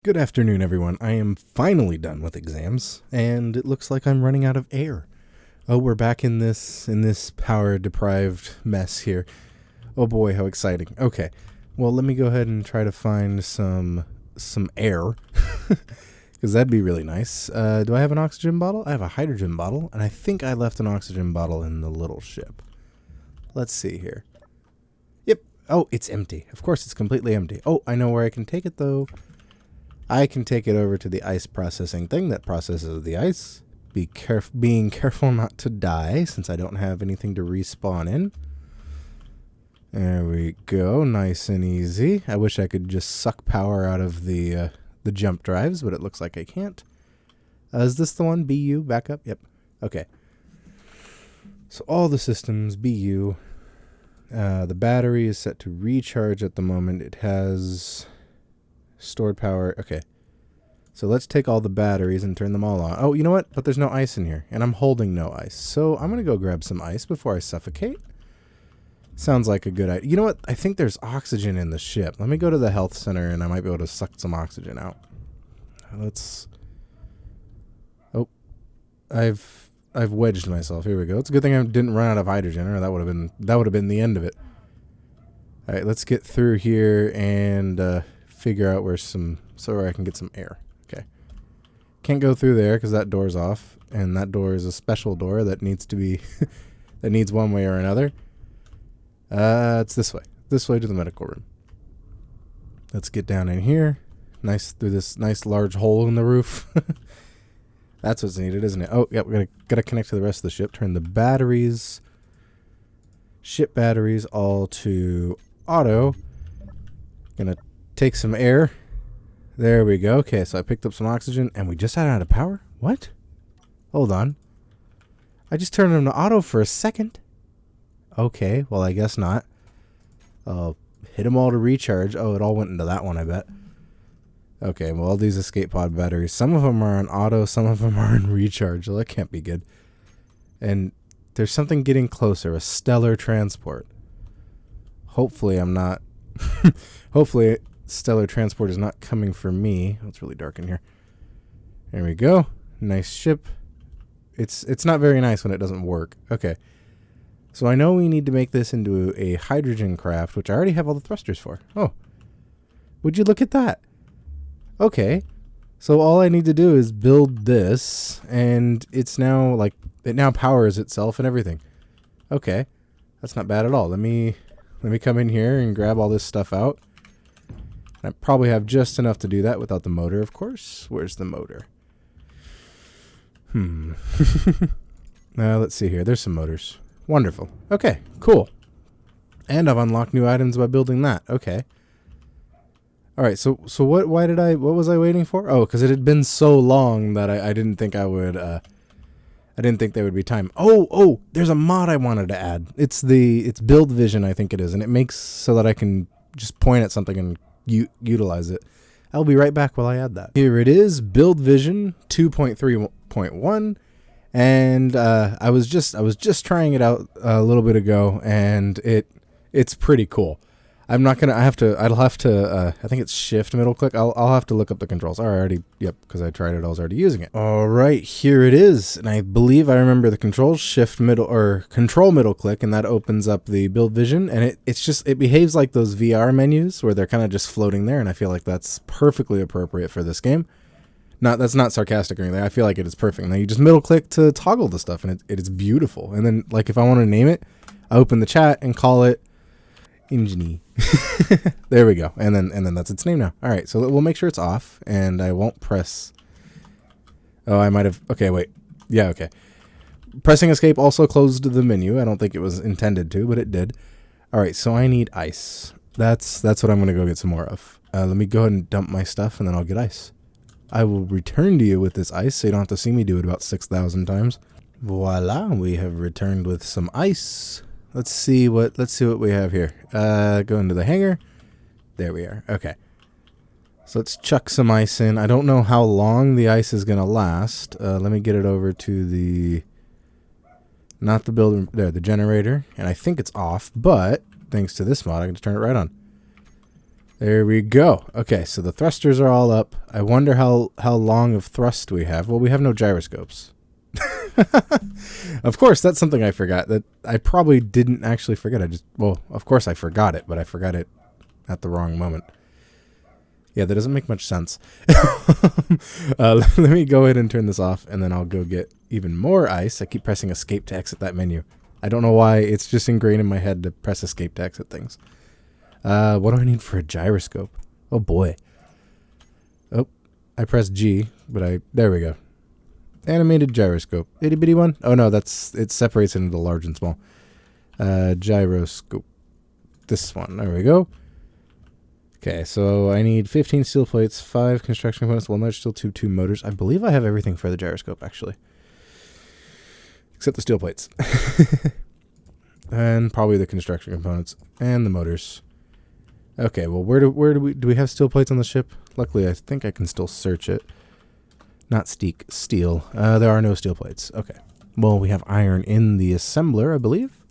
Good afternoon, everyone. I am finally done with exams, and it looks like I'm running out of air. Oh, we're back in this power-deprived mess here. Oh boy, how exciting. Okay, well, let me go ahead and try to find some air, because that'd be really nice. Do I have an oxygen bottle? I have a hydrogen bottle, and I think I left an oxygen bottle in the little ship. Let's see here. Yep. Oh, it's empty. Of course, it's completely empty. Oh, I know where I can take it, though. I can take it over to the ice processing thing that processes the ice. Being careful not to die, since I don't have anything to respawn in. There we go, nice and easy. I wish I could just suck power out of the jump drives, but it looks like I can't. Is this the one? BU, backup? Yep. Okay. So all the systems, BU. The battery is set to recharge at the moment. It has stored power. Okay. So let's take all the batteries and turn them all on. Oh, you know what? But there's no ice in here, and I'm holding no ice. So I'm going to go grab some ice before I suffocate. Sounds like a good idea. You know what? I think there's oxygen in the ship. Let me go to the health center, and I might be able to suck some oxygen out. Let's... Oh. I've wedged myself. Here we go. It's a good thing I didn't run out of hydrogen, or that would have been the end of it. All right, let's get through here and figure out where I can get some air. Okay. Can't go through there because that door's off, and that door is a special door that needs to be that needs one way or another. It's this way. This way to the medical room. Let's get down in here. Nice through this nice large hole in the roof. That's what's needed, isn't it? Oh, yeah, we gotta connect to the rest of the ship. Turn the batteries, ship batteries, all to auto. Gonna take some air. There we go. Okay, so I picked up some oxygen, and we just had out of power? What? Hold on. I just turned them to auto for a second. Okay, well, I guess not. Hit them all to recharge. Oh, it all went into that one, I bet. Okay, well, all these escape pod batteries, some of them are on auto, some of them are in recharge, so that can't be good. And there's something getting closer, a stellar transport. Hopefully I'm not... Hopefully stellar transport is not coming for me. Oh, it's really dark in here. There we go. Nice ship. It's not very nice when it doesn't work. Okay. So I know we need to make this into a hydrogen craft, which I already have all the thrusters for. Oh. Would you look at that? Okay. So all I need to do is build this, and it's now, like, it now powers itself and everything. Okay. That's not bad at all. Let me come in here and grab all this stuff out. I probably have just enough to do that without the motor, of course. Where's the motor? Let's see here. There's some motors. Wonderful. Okay, cool. And I've unlocked new items by building that. Okay. All right, so what was I waiting for? Oh, because it had been so long that I didn't think I would... I didn't think there would be time. Oh, there's a mod I wanted to add. It's build vision, I think it is, and it makes so that I can just point at something and utilize it. I'll be right back while I add that. Here it is, build vision 2.3.1, and I was just trying it out a little bit ago, and it's pretty cool. I'm not gonna. I'll have to. I think it's shift middle click. I'll have to look up the controls. Yep, because I tried it. I was already using it. All right, here it is, and I believe I remember the controls. Shift middle or control middle click, and that opens up the build vision. And it behaves like those VR menus where they're kind of just floating there. And I feel like that's perfectly appropriate for this game. That's not sarcastic or anything. I feel like it is perfect. Now you just middle click to toggle the stuff, and it is beautiful. And then, like, if I want to name it, I open the chat and call it Ingenie. There we go. And then that's its name now. All right, so we'll make sure it's off, and I won't press... Oh, I might have... Okay, wait. Yeah, okay. Pressing escape also closed the menu. I don't think it was intended to, but it did. All right, so I need ice. That's what I'm going to go get some more of. Let me go ahead and dump my stuff, and then I'll get ice. I will return to you with this ice, so you don't have to see me do it about 6,000 times. Voila, we have returned with some ice. Let's see what we have here. Go into the hangar. There we are. Okay. So let's chuck some ice in. I don't know how long the ice is going to last. Let me get it over to the... Not the builder. There, the generator. And I think it's off, but thanks to this mod, I can just turn it right on. There we go. Okay, so the thrusters are all up. I wonder how long of thrust we have. Well, we have no gyroscopes. Of course, that's something I forgot. That I probably didn't actually forget. Of course I forgot it, but I forgot it at the wrong moment. Yeah, that doesn't make much sense. Let me go ahead and turn this off, and then I'll go get even more ice. I keep pressing escape to exit that menu. I don't know why. It's just ingrained in my head to press escape to exit things. What do I need for a gyroscope? Oh, boy. Oh, I pressed G, but there we go. Animated gyroscope. Itty bitty one? Oh, no, it separates into large and small. Gyroscope. This one. There we go. Okay, so I need 15 steel plates, 5 construction components, 1 large steel tube, 2 motors. I believe I have everything for the gyroscope, actually. Except the steel plates. And probably the construction components and the motors. Okay, well, do we have steel plates on the ship? Luckily, I think I can still search it. Not steel. There are no steel plates. Okay. Well, we have iron in the assembler, I believe.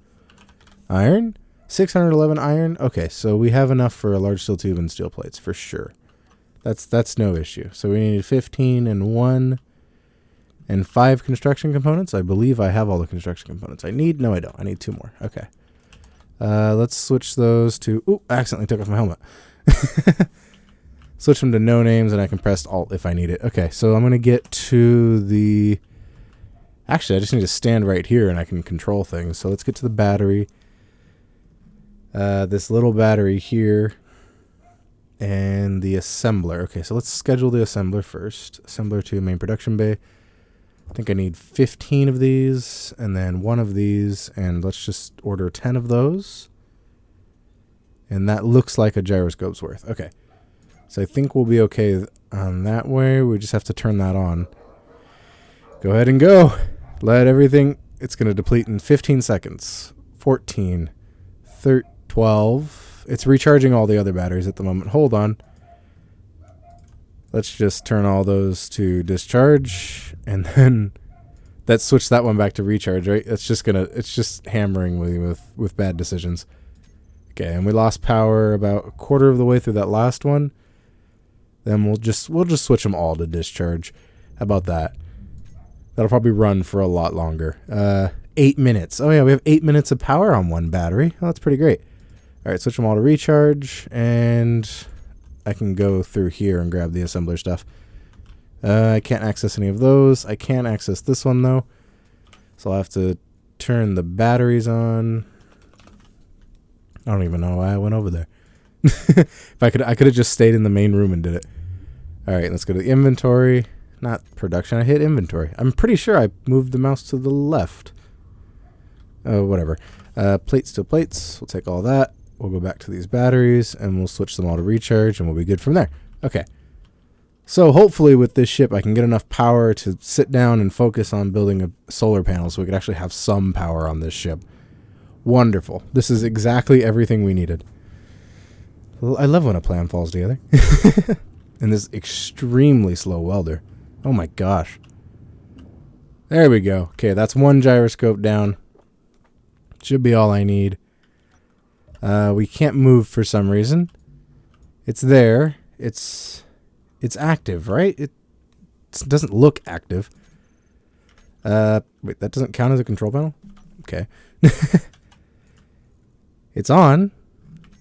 Iron? 611 iron. Okay, so we have enough for a large steel tube and steel plates for sure. That's no issue. So we need 15 and 1 and 5 construction components. I believe I have all the construction components I need. No, I don't. I need 2 more. Okay. Let's switch those to... Ooh, I accidentally took off my helmet. Switch them to no names, and I can press Alt if I need it. Okay, so I'm going to get to the... Actually, I just need to stand right here, and I can control things. So let's get to the battery. This little battery here. And the assembler. Okay, so let's schedule the assembler first. Assembler to main production bay. I think I need 15 of these, and then 1 of these, and let's just order 10 of those. And that looks like a gyroscope's worth. Okay. So I think we'll be okay on that way. We just have to turn that on. Go ahead and go. Let everything... It's going to deplete in 15 seconds. 14. 12. It's recharging all the other batteries at the moment. Hold on. Let's just turn all those to discharge. And then... That switched that one back to recharge, right? It's just hammering with bad decisions. Okay, and we lost power about a quarter of the way through that last one. Then we'll just switch them all to discharge. How about that? That'll probably run for a lot longer. 8 minutes. Oh yeah, we have 8 minutes of power on one battery. Oh, that's pretty great. All right, switch them all to recharge, and I can go through here and grab the assembler stuff. I can't access any of those. I can't access this one though, so I'll have to turn the batteries on. I don't even know why I went over there. If I could have just stayed in the main room and did it. All right, let's go to the inventory. Not production. I hit inventory. I'm pretty sure I moved the mouse to the left. Oh, whatever. Plates to plates. We'll take all that. We'll go back to these batteries, and we'll switch them all to recharge, and we'll be good from there. Okay. So hopefully with this ship, I can get enough power to sit down and focus on building a solar panel so we could actually have some power on this ship. Wonderful. This is exactly everything we needed. I love when a plan falls together. And this extremely slow welder. Oh my gosh. There we go. Okay, that's 1 gyroscope down. Should be all I need. We can't move for some reason. It's there. It's active, right? It doesn't look active. Wait, that doesn't count as a control panel? Okay. It's on.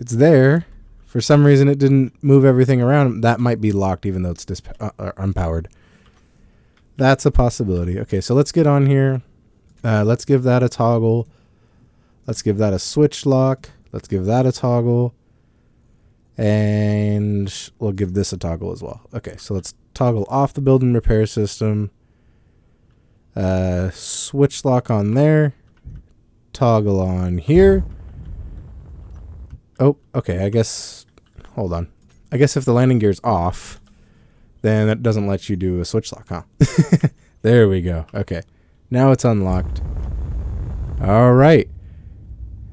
It's there. For some reason, it didn't move everything around. That might be locked even though it's unpowered. That's a possibility. Okay, so let's get on here. Let's give that a toggle. Let's give that a switch lock. Let's give that a toggle. And we'll give this a toggle as well. Okay, so let's toggle off the build and repair system. Switch lock on there. Toggle on here. Oh, okay, I guess... Hold on. I guess if the landing gear's off, then that doesn't let you do a switch lock, huh? There we go. Okay. Now it's unlocked. All right.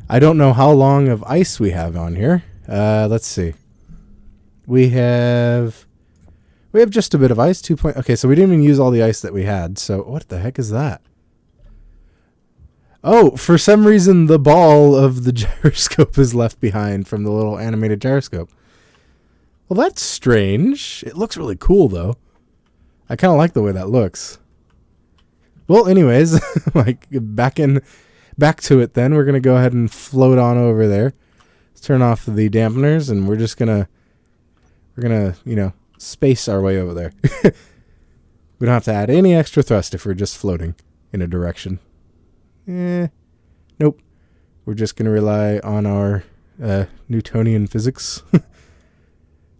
I don't know how long of ice we have on here. Let's see. We have just a bit of ice. Okay, so we didn't even use all the ice that we had. So what the heck is that? Oh, for some reason the ball of the gyroscope is left behind from the little animated gyroscope. Well, that's strange. It looks really cool, though. I kind of like the way that looks. Well, anyways, like back to it then. We're going to go ahead and float on over there. Let's turn off the dampeners, and we're going to, space our way over there. We don't have to add any extra thrust if we're just floating in a direction. Nope. We're just going to rely on our Newtonian physics.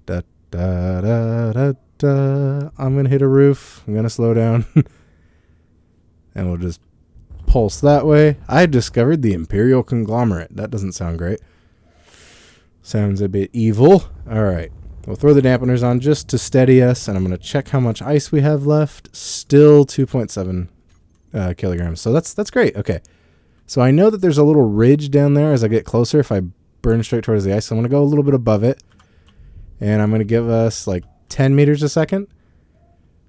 Da, da, da, da, da. I'm going to hit a roof. I'm going to slow down. And we'll just pulse that way. I discovered the Imperial Conglomerate. That doesn't sound great. Sounds a bit evil. All right. We'll throw the dampeners on just to steady us, and I'm going to check how much ice we have left. Still 2.7 kilograms. So that's great. Okay. So I know that there's a little ridge down there as I get closer. If I burn straight towards the ice, I'm going to go a little bit above it. And I'm going to give us like 10 meters a second.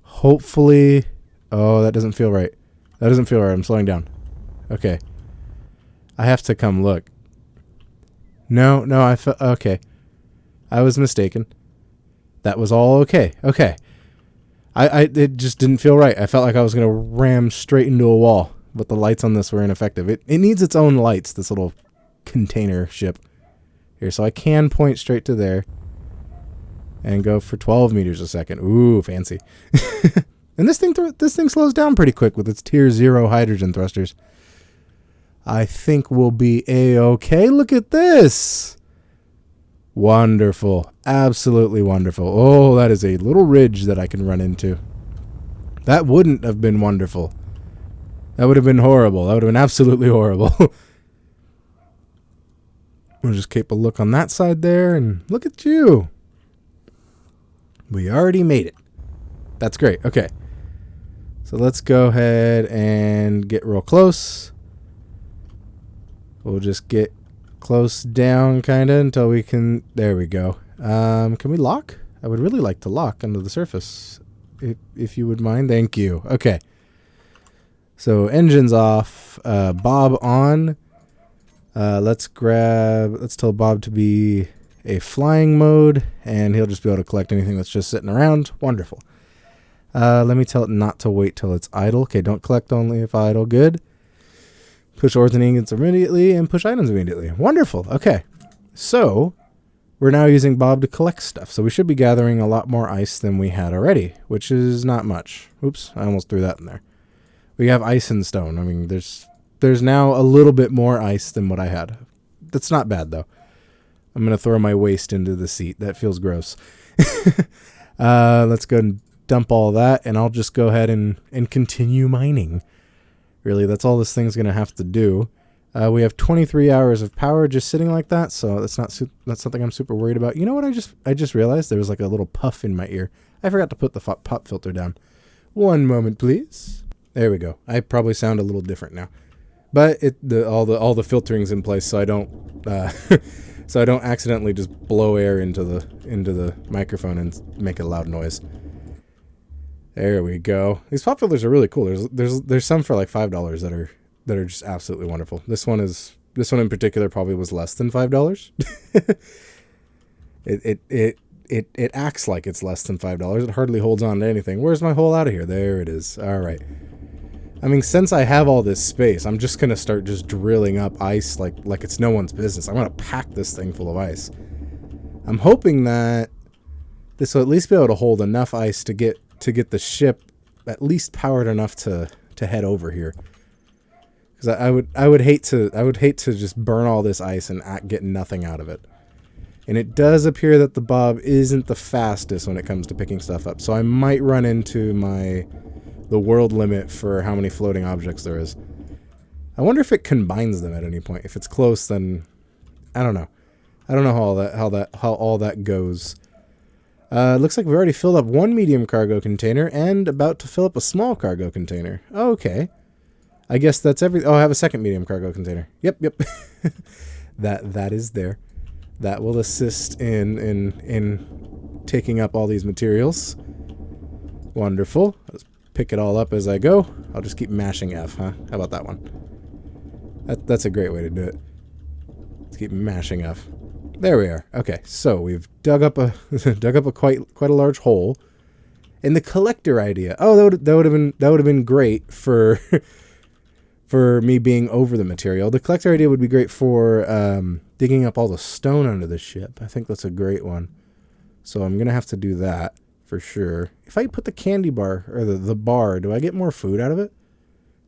Hopefully. Oh, that doesn't feel right. That doesn't feel right. I'm slowing down. Okay. I have to come look. No, okay. I was mistaken. That was all okay. Okay. It just didn't feel right. I felt like I was going to ram straight into a wall, but the lights on this were ineffective. It needs its own lights, this little container ship. Here, so I can point straight to there and go for 12 meters a second. Ooh, fancy. And this thing slows down pretty quick with its tier 0 hydrogen thrusters. I think we'll be A-okay. Look at this. Wonderful. Absolutely wonderful. Oh, that is a little ridge that I can run into. That wouldn't have been wonderful. That would have been horrible. That would have been absolutely horrible. We'll just keep a look on that side there, and look at you. We already made it. That's great. Okay. So let's go ahead and get real close. We'll just get close down kind of until we can... There we go. Can we lock? I would really like to lock under the surface. If you would mind. Thank you. Okay. So engines off. Bob on. Let's tell Bob to be a flying mode, and he'll just be able to collect anything that's just sitting around. Wonderful. Let me tell it not to wait till it's idle. Okay, don't collect only if idle. Good. Push ores and ingots immediately, and push items immediately. Wonderful. Okay. So, we're now using Bob to collect stuff. So we should be gathering a lot more ice than we had already, which is not much. Oops, I almost threw that in there. We have ice and stone. I mean, there's now a little bit more ice than what I had. That's not bad, though. I'm going to throw my waste into the seat. That feels gross. Let's go and dump all that, and I'll just go ahead and continue mining. Really, that's all this thing's going to have to do. We have 23 hours of power just sitting like that, so that's something I'm super worried about. You know what I just realized? There was like a little puff in my ear. I forgot to put the pop filter down. One moment, please. There we go. I probably sound a little different now. But all the filtering's in place, so I don't accidentally just blow air into the microphone and make a loud noise. There we go. These pop filters are really cool. There's some for like $5 that are just absolutely wonderful. This one in particular probably was less than $5. It acts like it's less than $5. It hardly holds on to anything. Where's my hole out of here? There it is. All right. I mean, since I have all this space, I'm just gonna start just drilling up ice like it's no one's business. I'm gonna pack this thing full of ice. I'm hoping that this will at least be able to hold enough ice to get the ship at least powered enough to head over here. Because I would hate to just burn all this ice and get nothing out of it. And it does appear that the Bob isn't the fastest when it comes to picking stuff up. So I might run into the world limit for how many floating objects there is. I wonder if it combines them at any point. If it's close, then I don't know. I don't know how all that goes. Looks like we've already filled up one medium cargo container and about to fill up a small cargo container. Okay. I guess that's everything. Oh, I have a second medium cargo container. Yep. That is there. That will assist in taking up all these materials. Wonderful. Let's pick it all up as I go. I'll just keep mashing F, huh? How about that one? That's a great way to do it. Let's keep mashing F. There we are. Okay, so we've dug up a quite a large hole. And the collector idea. Oh, that would have been great for for me being over the material. The collector idea would be great for digging up all the stone under the ship. I think that's a great one. So I'm gonna have to do that for sure. If I put the candy bar or the bar, do I get more food out of it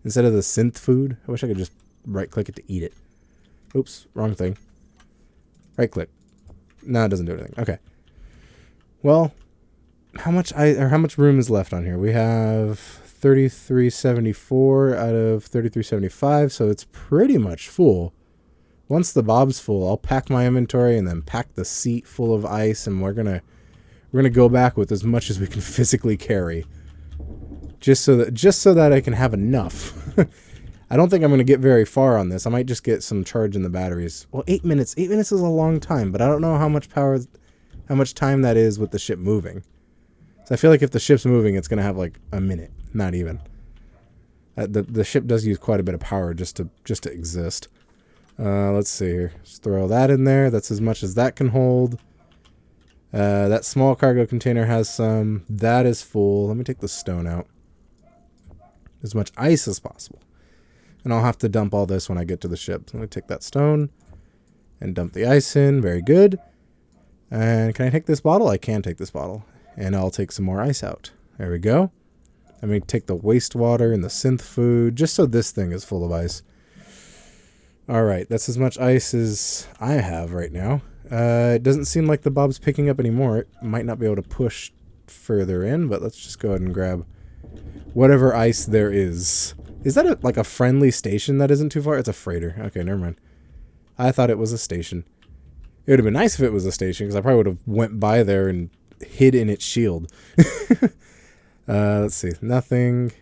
instead of the synth food? I wish I could just right click it to eat it. Oops, wrong thing. Right click. No, it doesn't do anything. Okay. Well, how much room is left on here? We have 3374 out of 3375, so it's pretty much full. Once the bob's full, I'll pack my inventory and then pack the seat full of ice, and we're gonna go back with as much as we can physically carry, just so that I can have enough. I don't think I'm gonna get very far on this. I might just get some charge in the batteries. Well, 8 minutes. 8 minutes is a long time, but I don't know how much time that is with the ship moving. So I feel like if the ship's moving, it's gonna have like a minute, not even. The ship does use quite a bit of power just to exist. Let's see here. Just throw that in there. That's as much as that can hold. That small cargo container has some. That is full. Let me take the stone out. As much ice as possible. And I'll have to dump all this when I get to the ship. So let me take that stone and dump the ice in. Very good. And can I take this bottle? I can take this bottle. And I'll take some more ice out. There we go. Let me take the wastewater and the synth food, just so this thing is full of ice. Alright, that's as much ice as I have right now. It doesn't seem like the bob's picking up anymore. It might not be able to push further in, but let's just go ahead and grab whatever ice there is. Is that like a friendly station that isn't too far? It's a freighter. Okay, never mind. I thought it was a station. It would have been nice if it was a station, because I probably would have went by there and hid in its shield. Let's see. Nothing.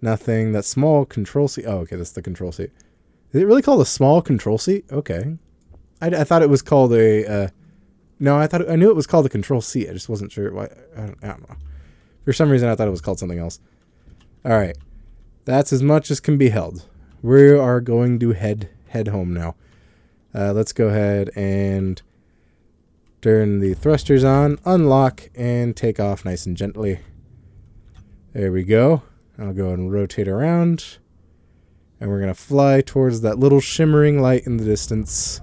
That small control seat. Oh, okay, that's the control seat. Is it really called a small control seat? Okay. I thought it was called a... no, I knew it was called a control seat. I just wasn't sure why. I don't know. For some reason, I thought it was called something else. Alright. That's as much as can be held. We are going to head home now. Let's go ahead and turn the thrusters on, unlock, and take off nice and gently. There we go. I'll go ahead and rotate around. And we're going to fly towards that little shimmering light in the distance.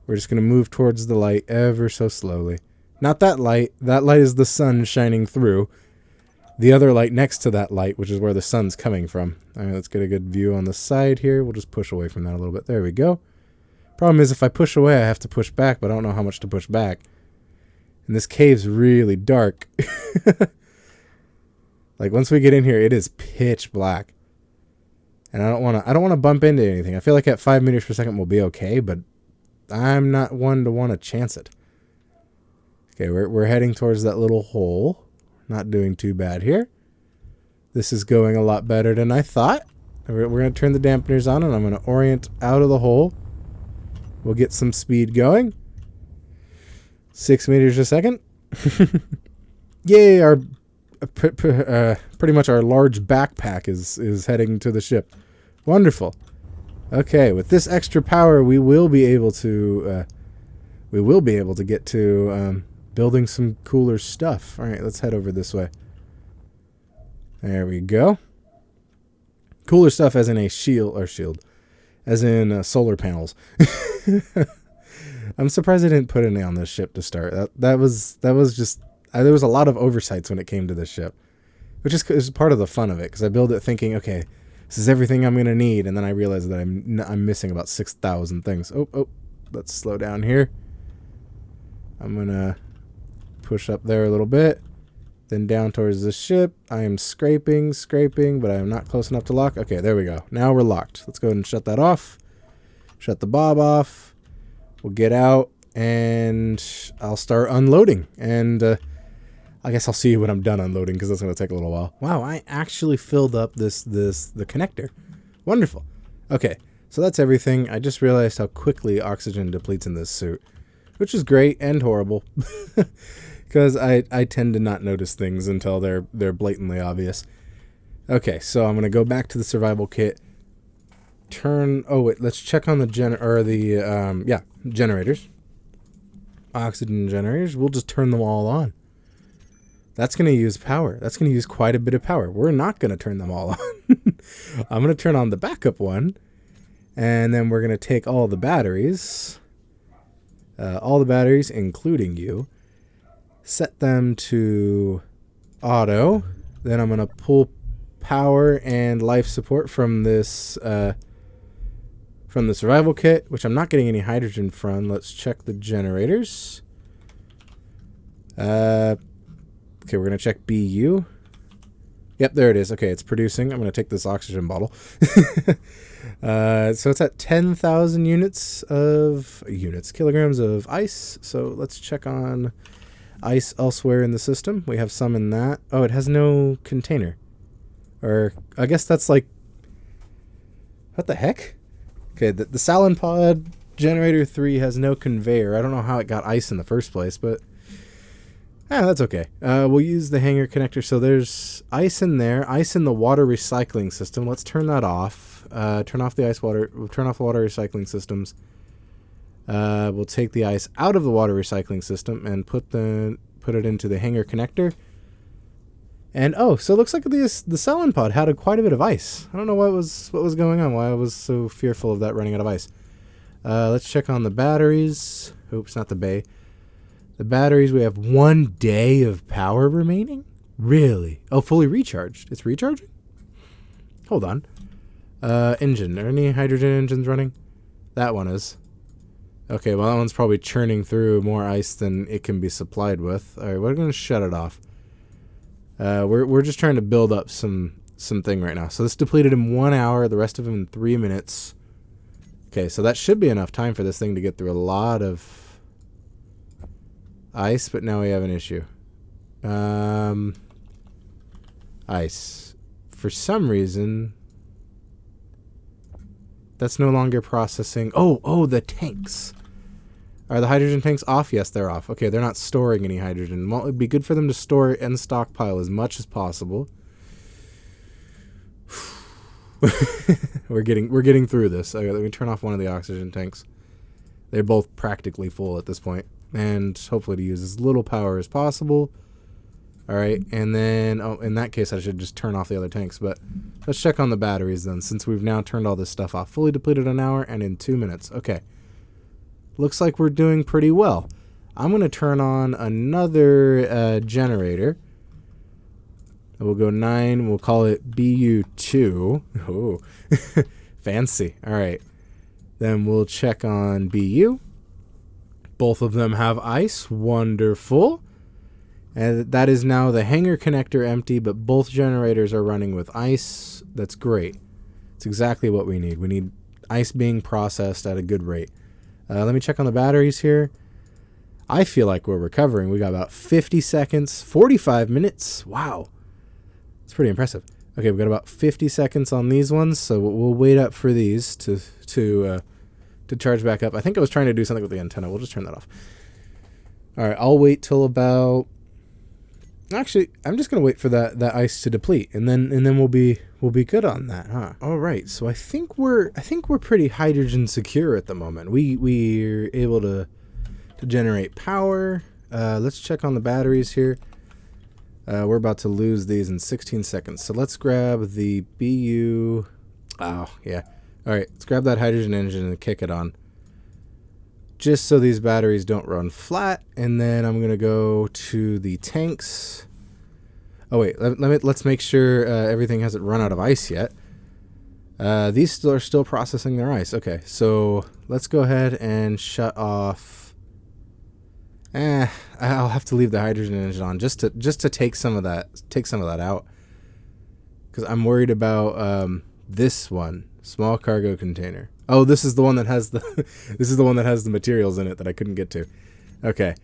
We're just going to move towards the light ever so slowly. Not that light. That light is the sun shining through. The other light next to that light, which is where the sun's coming from. All right, let's get a good view on the side here. We'll just push away from that a little bit. There we go. Problem is, if I push away, I have to push back, but I don't know how much to push back. And this cave's really dark. Like, once we get in here, it is pitch black. And I don't want to bump into anything. I feel like at 5 meters per second we'll be okay, but I'm not one to want to chance it. Okay, we're heading towards that little hole. Not doing too bad here. This is going a lot better than I thought. We're going to turn the dampeners on, and I'm going to orient out of the hole. We'll get some speed going. 6 meters a second. Yay, our pretty much our large backpack is heading to the ship. Wonderful. Okay, with this extra power, we will be able to get to building some cooler stuff. All right, let's head over this way. There we go. Cooler stuff as in a shield, as in solar panels. I'm surprised I didn't put any on this ship to start. That was just there was a lot of oversights when it came to this ship, which is part of the fun of it, because I build it thinking, okay, this is everything I'm gonna need, and then I realize that I'm missing about 6,000 things. Oh, let's slow down here. I'm gonna push up there a little bit, then down towards the ship. I am scraping, but I am not close enough to lock. Okay, there we go. Now we're locked. Let's go ahead and shut that off. Shut the bob off. We'll get out, and I'll start unloading. And I guess I'll see you when I'm done unloading, because that's going to take a little while. Wow, I actually filled up the connector. Wonderful. Okay, so that's everything. I just realized how quickly oxygen depletes in this suit, which is great and horrible, because I tend to not notice things until they're blatantly obvious. Okay, so I'm going to go back to the survival kit. Let's check on the generators. oxygen generators. We'll just turn them all on. That's going to use power. That's going to use quite a bit of power. We're not going to turn them all on. I'm going to turn on the backup one. And then we're going to take all the batteries, including you, set them to auto. Then I'm going to pull power and life support from this from the survival kit, which I'm not getting any hydrogen from. Let's check the generators. Okay, we're going to check BU. Yep, there it is. Okay, it's producing. I'm going to take this oxygen bottle. So it's at 10,000 kilograms of ice. So let's check on ice elsewhere in the system. We have some in that. Oh, it has no container. Or I guess that's like, what the heck? Okay, the Salin Pod Generator 3 has no conveyor. I don't know how it got ice in the first place, but that's okay. We'll use the hanger connector. So there's ice in there, ice in the water recycling system. Let's turn that off. Turn off the turn off the water recycling systems. We'll take the ice out of the water recycling system and put it into the hanger connector. And so it looks like the Salin Pod had quite a bit of ice. I don't know what was going on, why I was so fearful of that running out of ice. Let's check on the batteries. Oops, not the bay. The batteries, we have 1 day of power remaining? Really? Oh, fully recharged. It's recharging? Hold on. Engine. Are any hydrogen engines running? That one is. Okay, well, that one's probably churning through more ice than it can be supplied with. All right, we're going to shut it off. We're just trying to build up something right now. So this depleted in 1 hour, the rest of them in 3 minutes. Okay, so that should be enough time for this thing to get through a lot of ice, but now we have an issue. Ice. For some reason, that's no longer processing. Oh, the tanks. Are the hydrogen tanks off? Yes, they're off. Okay, they're not storing any hydrogen. Well, it'd be good for them to store and stockpile as much as possible. We're getting through this. Okay, let me turn off one of the oxygen tanks. They're both practically full at this point, and hopefully to use as little power as possible. All right, and then in that case, I should just turn off the other tanks. But let's check on the batteries then, since we've now turned all this stuff off. Fully depleted an hour and in 2 minutes. Okay. Looks like we're doing pretty well. I'm going to turn on another generator. We'll go 9. We'll call it BU2. Oh, fancy. All right. Then we'll check on BU. Both of them have ice. Wonderful. And that is now the hanger connector empty, but both generators are running with ice. That's great. It's exactly what we need. We need ice being processed at a good rate. Let me check on the batteries here. I feel like we're recovering. We got about 50 seconds, 45 minutes. Wow. It's pretty impressive. Okay, we've got about 50 seconds on these ones, so we'll wait up for these to charge back up. I think I was trying to do something with the antenna. We'll just turn that off. All right, I'll wait till about... Actually, I'm just gonna wait for that ice to deplete, and then we'll be good on that, huh? All right, so I think we're pretty hydrogen secure at the moment. We're able to generate power. Let's check on the batteries here. We're about to lose these in 16 seconds, so let's grab the BU. Oh yeah. All right, let's grab that hydrogen engine and kick it on, just so these batteries don't run flat. And then I'm gonna go to the tanks. Oh wait, let's make sure everything hasn't run out of ice yet. These are still processing their ice. Okay, so let's go ahead and shut off. I'll have to leave the hydrogen engine on just to take some of that out, because I'm worried about this one, small cargo container. Oh, this is the one that has the materials in it that I couldn't get to. Okay.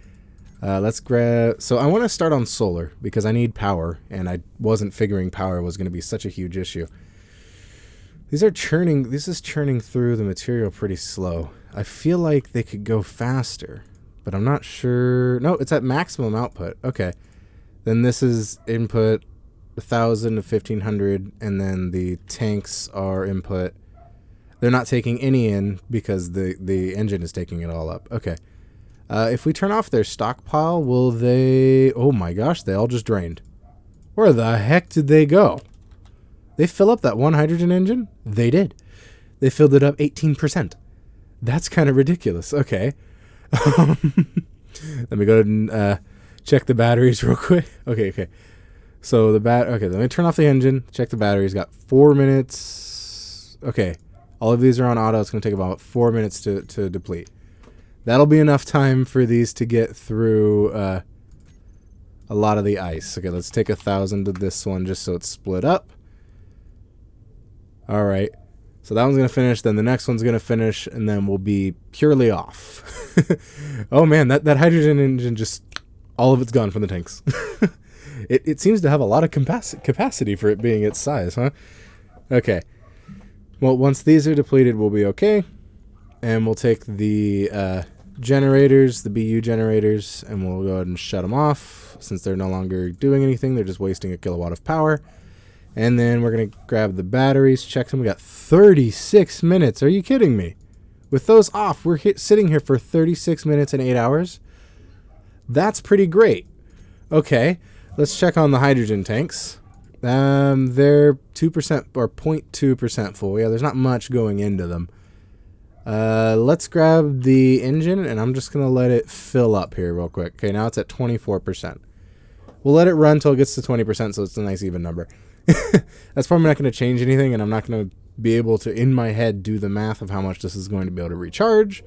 Let's grab... So I want to start on solar because I need power, and I wasn't figuring power was going to be such a huge issue. This is churning through the material pretty slow. I feel like they could go faster, but I'm not sure. No, it's at maximum output. Okay. Then this is input 1,000 to 1,500, and then the tanks are input. They're not taking any in because the engine is taking it all up. Okay. If we turn off their stockpile, will they... Oh my gosh, they all just drained. Where the heck did they go? They fill up that one hydrogen engine? They did. They filled it up 18%. That's kind of ridiculous. Okay. Let me go ahead and check the batteries real quick. Okay. So okay, let me turn off the engine, check the batteries. Got 4 minutes. Okay. All of these are on auto. It's going to take about 4 minutes to deplete. That'll be enough time for these to get through a lot of the ice. Okay, let's take 1,000 to this one just so it's split up. All right. So that one's going to finish, then the next one's going to finish, and then we'll be purely off. Oh man, that hydrogen engine just, all of it's gone from the tanks. It seems to have a lot of capacity for it being its size, huh? Okay. Well, once these are depleted, we'll be okay. And we'll take the generators, the BU generators, and we'll go ahead and shut them off. Since they're no longer doing anything, they're just wasting a kilowatt of power. And then we're going to grab the batteries, check them. We got 36 minutes. Are you kidding me? With those off, we're sitting here for 36 minutes and 8 hours. That's pretty great. Okay, let's check on the hydrogen tanks. They're 2% or 0.2% full. Yeah, there's not much going into them. Let's grab the engine, and I'm just going to let it fill up here real quick. Okay, now it's at 24%. We'll let it run until it gets to 20%, so it's a nice even number. That's probably not going to change anything, and I'm not going to be able to, in my head, do the math of how much this is going to be able to recharge.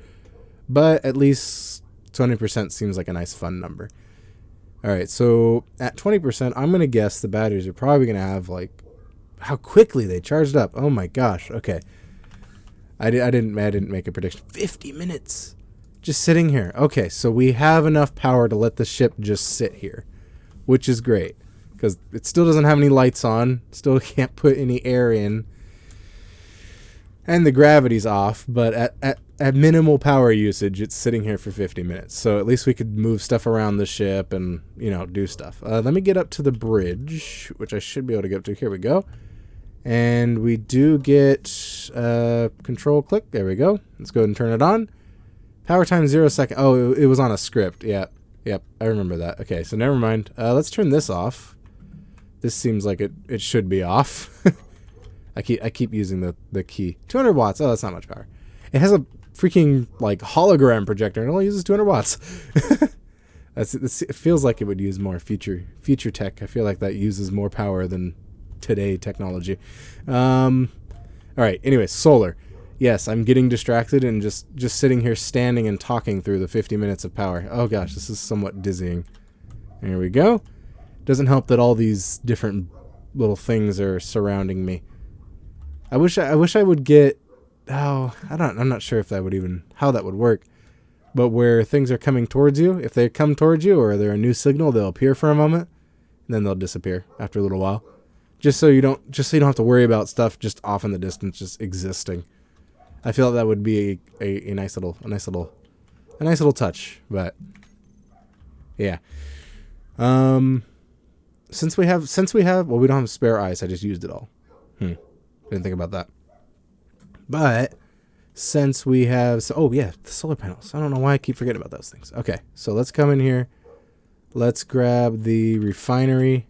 But at least 20% seems like a nice fun number. All right, so at 20%, I'm going to guess the batteries are probably going to have, like, how quickly they charged up. Oh my gosh, okay. I didn't make a prediction. 50 minutes just sitting here. Okay, so we have enough power to let the ship just sit here, which is great. Because it still doesn't have any lights on. Still can't put any air in. And the gravity's off. But at minimal power usage, it's sitting here for 50 minutes. So at least we could move stuff around the ship and, do stuff. Let me get up to the bridge, which I should be able to get up to. Here we go. And we do get control click. There we go. Let's go ahead and turn it on. Power time 0 second. Oh, it was on a script. Yep, I remember that. Okay, so never mind. Let's turn this off. This seems like it should be off. I keep using the key. 200 watts. Oh, that's not much power. It has a freaking hologram projector and it only uses 200 watts. It feels like it would use more future tech. I feel like that uses more power than today technology. All right. Anyway, solar. Yes, I'm getting distracted and just sitting here standing and talking through the 50 minutes of power. Oh gosh, this is somewhat dizzying. Here we go. Doesn't help that all these different little things are surrounding me. I wish I would get. Oh, I'm not sure if that would even how that would work. But where things are coming towards you, if they come towards you or they're a new signal, they'll appear for a moment, and then they'll disappear after a little while. Just so you don't have to worry about stuff just off in the distance, just existing. I feel that would be a nice little touch. But yeah. Since we have, well, we don't have spare ice. I just used it all. Didn't think about that. But since we have, the solar panels. I don't know why I keep forgetting about those things. Okay, so let's come in here. Let's grab the refinery.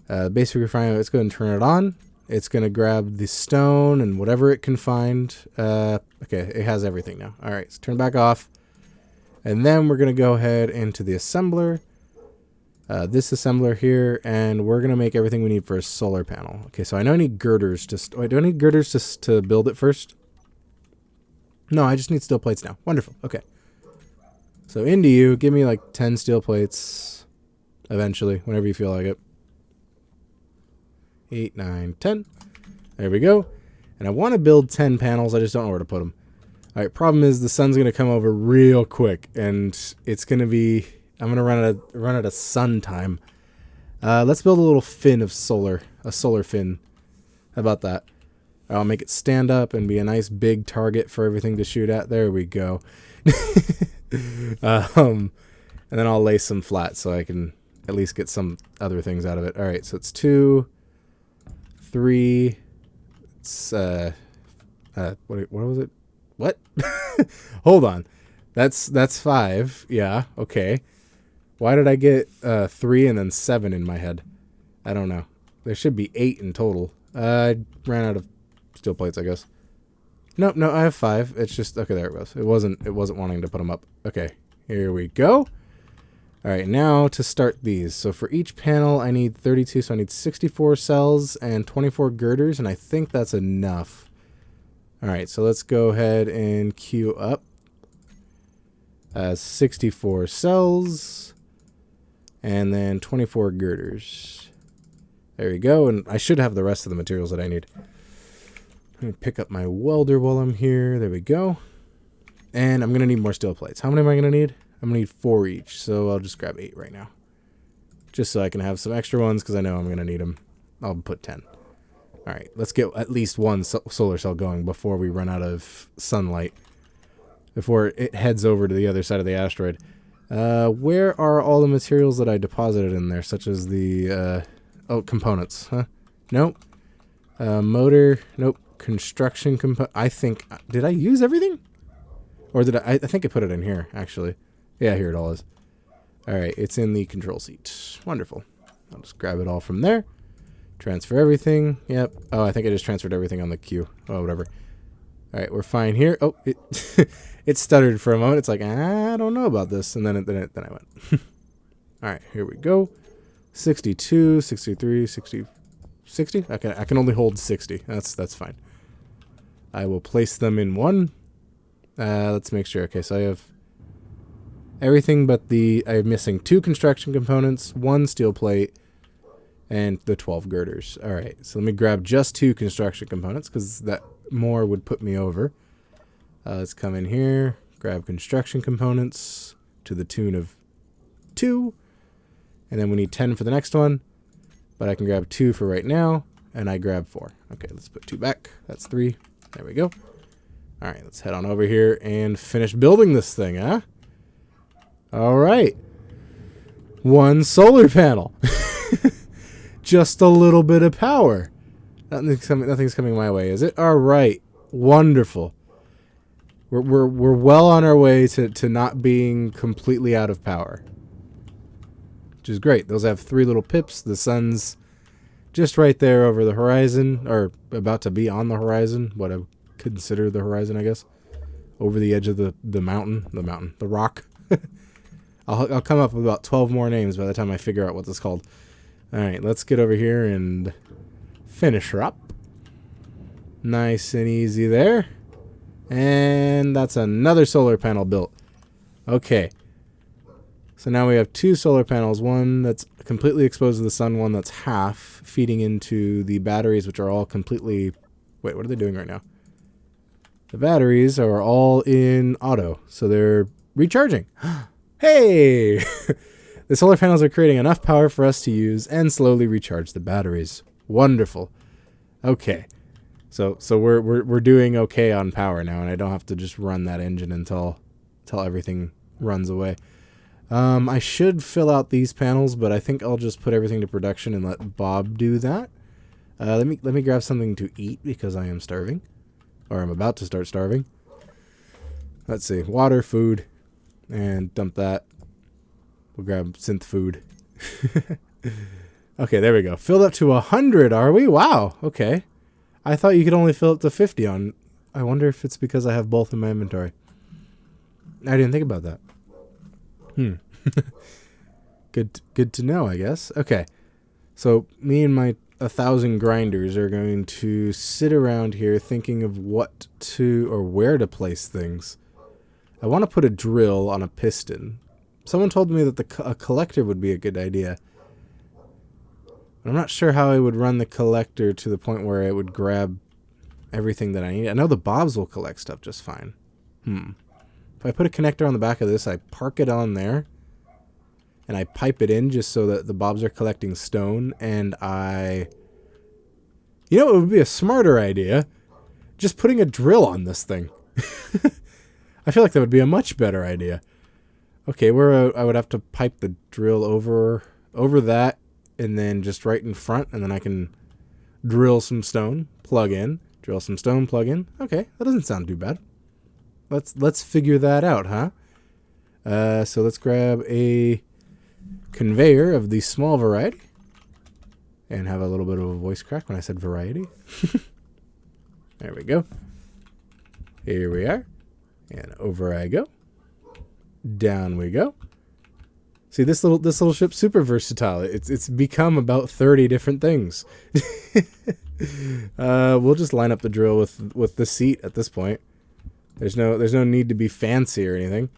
Basic refinery. Let's go ahead and turn it on. It's going to grab the stone and whatever it can find. Okay, it has everything now. All right, so turn it back off. And then we're going to go ahead into the assembler. This assembler here, and we're going to make everything we need for a solar panel. Okay, so I know I need girders to... Wait, do I need girders to build it first? No, I just need steel plates now. Wonderful, okay. So into you, give me like 10 steel plates eventually, whenever you feel like it. 8, 9, 10. There we go. And I want to build 10 panels, I just don't know where to put them. All right, problem is the sun's going to come over real quick, and it's going to be... I'm going to run out of sun time. Let's build a little fin of solar. A solar fin. How about that? I'll make it stand up and be a nice big target for everything to shoot at. There we go. And then I'll lay some flat so I can at least get some other things out of it. All right, so it's 2, 3. It's, what was it? What? Hold on. That's 5. Yeah, okay. Why did I get 3 and then 7 in my head? I don't know. There should be 8 in total. I ran out of steel plates, I guess. Nope, no, I have 5. It's just okay. There it goes. It wasn't wanting to put them up. Okay, here we go. All right, now to start these. So for each panel, I need 32. So I need 64 cells and 24 girders, and I think that's enough. All right, so let's go ahead and queue up 64 cells and then 24 girders. There we go, and I should have the rest of the materials that I need. Let me pick up my welder while I'm here. There we go. And I'm going to need more steel plates. How many am I going to need? I'm going to need 4 each, so I'll just grab 8 right now. Just so I can have some extra ones, because I know I'm going to need them. I'll put 10. All right, let's get at least one solar cell going before we run out of sunlight. Before it heads over to the other side of the asteroid. Where are all the materials that I deposited in there, such as the... components, huh? Nope. Motor, nope. Construction I think... Did I use everything? Or did I think I put it in here, actually. Yeah, here it all is. Alright, it's in the control seat. Wonderful. I'll just grab it all from there. Transfer everything. Yep. Oh, I think I just transferred everything on the queue. Oh, whatever. Alright, we're fine here. Oh, it it stuttered for a moment. It's like, I don't know about this. And then I went. Alright, here we go. 62, 63, 60... 60? Okay, I can only hold 60. That's fine. I will place them in one. Let's make sure. Okay, so I have everything but I'm missing 2 construction components, 1 steel plate, and the 12 girders. All right, so let me grab just 2 construction components because that more would put me over. Let's come in here, grab construction components to the tune of 2, and then we need 10 for the next one. But I can grab 2 for right now, and I grab 4. Okay, let's put 2 back. That's 3. There we go. All right, let's head on over here and finish building this thing, huh? All right. 1 solar panel. Just a little bit of power. Nothing's coming my way, is it? All right. Wonderful. We're well on our way to not being completely out of power. Which is great. Those have 3 little pips. The sun's just right there over the horizon, or about to be on the horizon, what I would consider the horizon, I guess. Over the edge of the rock. I'll come up with about 12 more names by the time I figure out what this is called. All right, let's get over here and finish her up. Nice and easy there. And that's another solar panel built. Okay. So now we have 2 solar panels, one that's completely exposed to the sun, one that's half, feeding into the batteries, which are all completely... Wait, what are they doing right now? The batteries are all in auto, so they're recharging. Hey! The solar panels are creating enough power for us to use and slowly recharge the batteries. Wonderful. Okay. So we're doing okay on power now, and I don't have to just run that engine until everything runs away. I should fill out these panels, but I think I'll just put everything to production and let Bob do that. Let me grab something to eat because I am starving, or I'm about to start starving. Let's see, water, food, and dump that. We'll grab synth food. Okay, there we go. Filled up to 100, are we? Wow. Okay. I thought you could only fill up to 50 on. I wonder if it's because I have both in my inventory. I didn't think about that. Good to know, I guess. Okay. So me and my 1,000 grinders are going to sit around here thinking of what to or where to place things. I want to put a drill on a piston. Someone told me that a collector would be a good idea. I'm not sure how I would run the collector to the point where it would grab everything that I need. I know the bobs will collect stuff just fine. If I put a connector on the back of this, I park it on there, and I pipe it in just so that the bobs are collecting stone, and You know, it would be a smarter idea, just putting a drill on this thing. I feel like that would be a much better idea. Okay, where I would have to pipe the drill over that, and then just right in front, and then I can drill some stone, plug in, drill some stone, plug in. Okay, that doesn't sound too bad. Let's figure that out, huh? So let's grab a conveyor of the small variety. And have a little bit of a voice crack when I said variety. There we go. Here we are. And over I go. Down we go. See, this little ship's super versatile. It's become about 30 different things. We'll just line up the drill with the seat at this point. There's no need to be fancy or anything.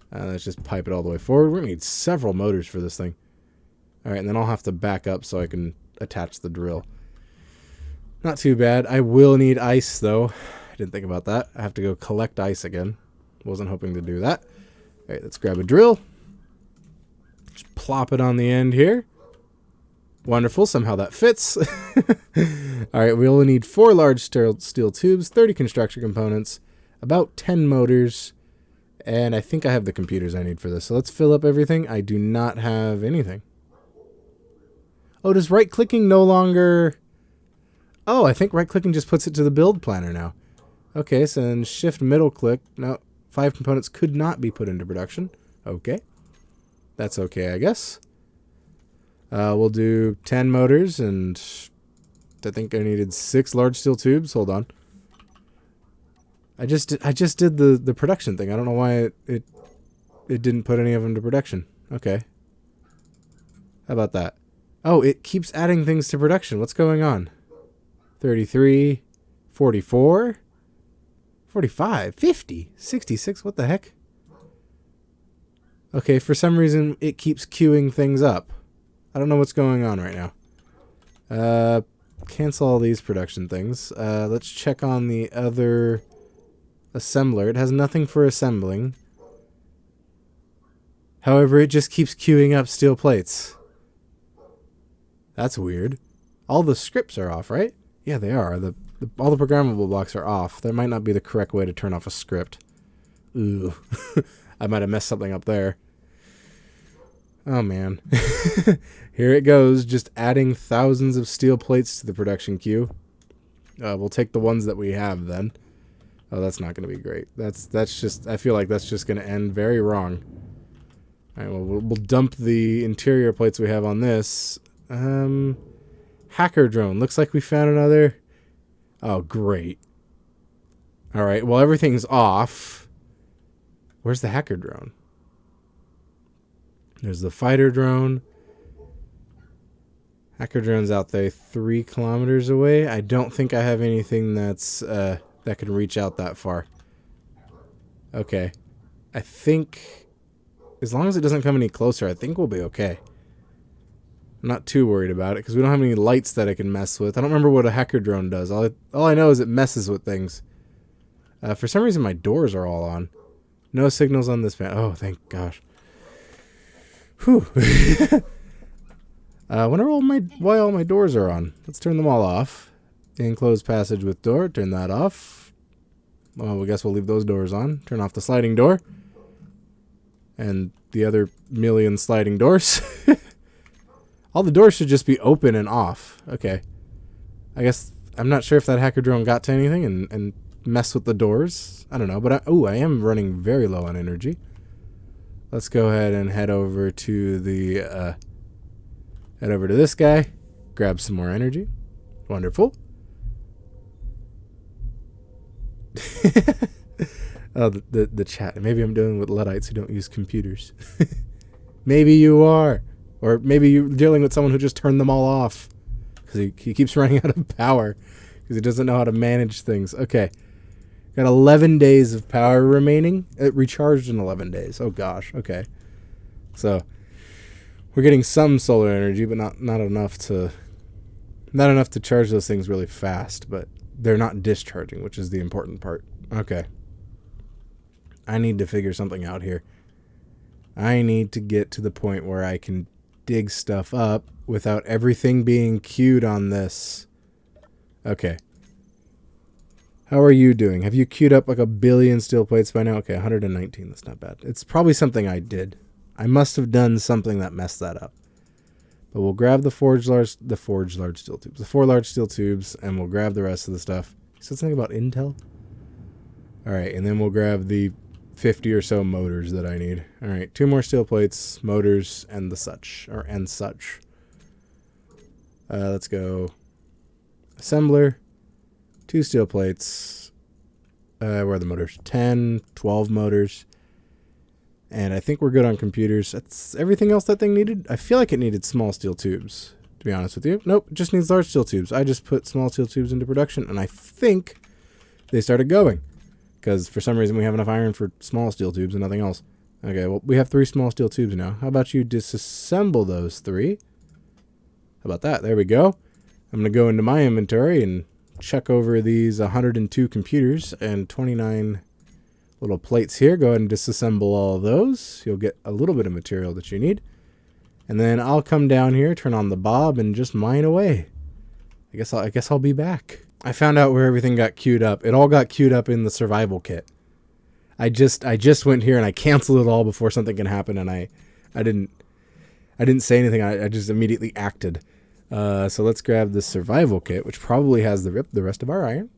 Let's just pipe it all the way forward. We're gonna need several motors for this thing. All right, and then I'll have to back up so I can attach the drill. Not too bad. I will need ice though. I didn't think about that. I have to go collect ice again. Wasn't hoping to do that. All right, let's grab a drill. Just plop it on the end here. Wonderful. Somehow that fits. All right, we only need 4 large steel tubes, 30 construction components, about 10 motors, and I think I have the computers I need for this. So let's fill up everything. I do not have anything. Oh, does right-clicking no longer... Oh, I think right-clicking just puts it to the build planner now. Okay, so then shift middle click. No, 5 components could not be put into production. Okay. That's okay, I guess. We'll do 10 motors, and I think I needed 6 large steel tubes. Hold on. I just did the production thing. I don't know why it didn't put any of them to production. Okay. How about that? Oh, it keeps adding things to production. What's going on? 33, 44, 45, 50, 66. What the heck? Okay, for some reason, it keeps queuing things up. I don't know what's going on right now. Cancel all these production things. Let's check on the other assembler. It has nothing for assembling. However, it just keeps queuing up steel plates. That's weird. All the scripts are off, right? Yeah, they are. All the programmable blocks are off. That might not be the correct way to turn off a script. Ooh. I might have messed something up there. Oh, man. Here it goes, just adding thousands of steel plates to the production queue. We'll take the ones that we have then. Oh, that's not going to be great. That's just, I feel like that's just going to end very wrong. All right, well, we'll dump the interior plates we have on this. Hacker drone. Looks like we found another. Oh, great. All right, well, everything's off. Where's the hacker drone? There's the fighter drone. Hacker drone's out there 3 kilometers away. I don't think I have anything that's that can reach out that far. Okay. I think as long as it doesn't come any closer, I think we'll be okay. I'm not too worried about it because we don't have any lights that I can mess with. I don't remember what a hacker drone does. All I know is it messes with things. For some reason, my doors are all on. No signals on this van. Oh, thank gosh. Whew. Why all my doors are on? Let's turn them all off. Enclosed passage with door. Turn that off. Well, I guess we'll leave those doors on. Turn off the sliding door. And the other million sliding doors. All the doors should just be open and off. Okay. I guess I'm not sure if that hacker drone got to anything and messed with the doors. I don't know. But I am running very low on energy. Let's go ahead and head over to this guy. Grab some more energy. Wonderful. Oh, the chat. Maybe I'm dealing with Luddites who don't use computers. Maybe you are. Or maybe you're dealing with someone who just turned them all off. Because he keeps running out of power. Because he doesn't know how to manage things. Okay. Got 11 days of power remaining. It recharged in 11 days. Oh, gosh. Okay. So, we're getting some solar energy, but not enough to charge those things really fast. But they're not discharging, which is the important part. Okay. I need to figure something out here. I need to get to the point where I can dig stuff up without everything being queued on this. Okay. How are you doing? Have you queued up like 1 billion steel plates by now? Okay, 119. That's not bad. It's probably something I did. I must have done something that messed that up. But we'll grab the 4 large steel tubes, and we'll grab the rest of the stuff. You said something about Intel? All right, and then we'll grab the 50 or so motors that I need. All right, 2 more steel plates, motors, and the such, or and such. Let's go assembler, 2 steel plates. Where are the motors? 10, 12 motors. And I think we're good on computers. That's everything else that thing needed. I feel like it needed small steel tubes, to be honest with you. Nope, it just needs large steel tubes. I just put small steel tubes into production, and I think they started going. Because for some reason we have enough iron for small steel tubes and nothing else. Okay, well, we have 3 small steel tubes now. How about you disassemble those 3? How about that? There we go. I'm going to go into my inventory and check over these 102 computers and 29 little plates here. Go ahead and disassemble all of those. You'll get a little bit of material that you need. And then I'll come down here, turn on the bob, and just mine away. I guess I'll be back. I found out where everything got queued up. It all got queued up in the survival kit. I just went here and I canceled it all before something can happen, and I didn't say anything. I just immediately acted. So let's grab the survival kit, which probably has the rest of our iron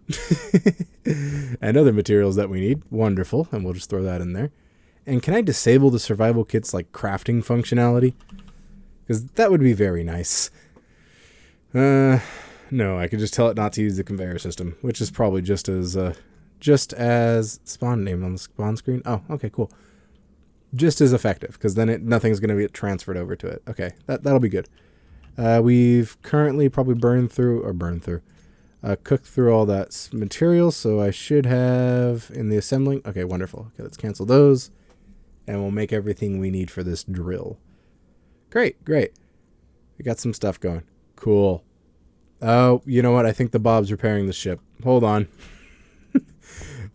and other materials that we need. Wonderful. And we'll just throw that in there. And can I disable the survival kit's like crafting functionality? Because that would be very nice. No, I could just tell it not to use the conveyor system, which is probably just as spawn name on the spawn screen. Oh, okay, cool. Just as effective, because then nothing's going to get transferred over to it. Okay, that'll be good. We've currently probably cooked through all that material, so I should have in the assembling. Okay, wonderful. Okay, let's cancel those, and we'll make everything we need for this drill. Great. We got some stuff going. Cool. Oh, you know what? I think the Bob's repairing the ship. Hold on.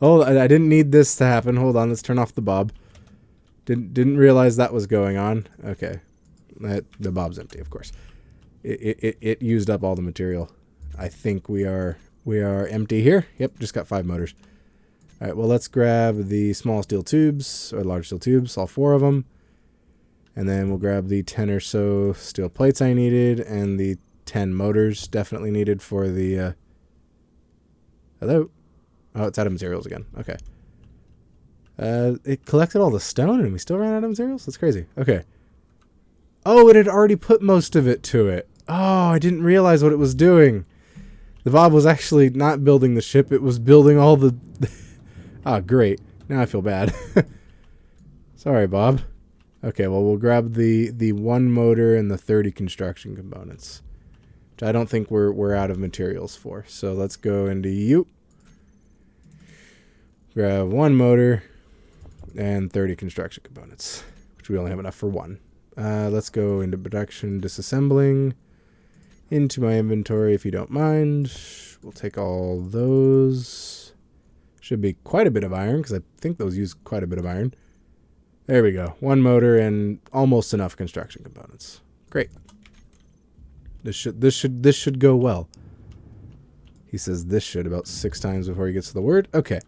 I didn't need this to happen. Hold on. Let's turn off the Bob. Didn't realize that was going on. Okay. The Bob's empty, of course. It used up all the material. I think we are empty here. Yep, just got 5 motors. All right, well, let's grab the small steel tubes, or large steel tubes, all 4 of them. And then we'll grab the 10 or so steel plates I needed, and the 10 motors definitely needed for the... Hello? Oh, it's out of materials again. Okay. It collected all the stone, and we still ran out of materials? That's crazy. Okay. Oh, it had already put most of it to it. Oh, I didn't realize what it was doing. The Bob was actually not building the ship. It was building all the... Ah, great. Now I feel bad. Sorry, Bob. Okay, well, we'll grab the 1 motor and the 30 construction components, which I don't think we're out of materials for. So let's go into you. Grab 1 motor and 30 construction components, which we only have enough for 1. Let's go into production, disassembling, into my inventory if you don't mind. We'll take all those. Should be quite a bit of iron, because I think those use quite a bit of iron. There we go. 1 motor and almost enough construction components. Great. This should go well. He says this should about 6 times before he gets to the word. Okay.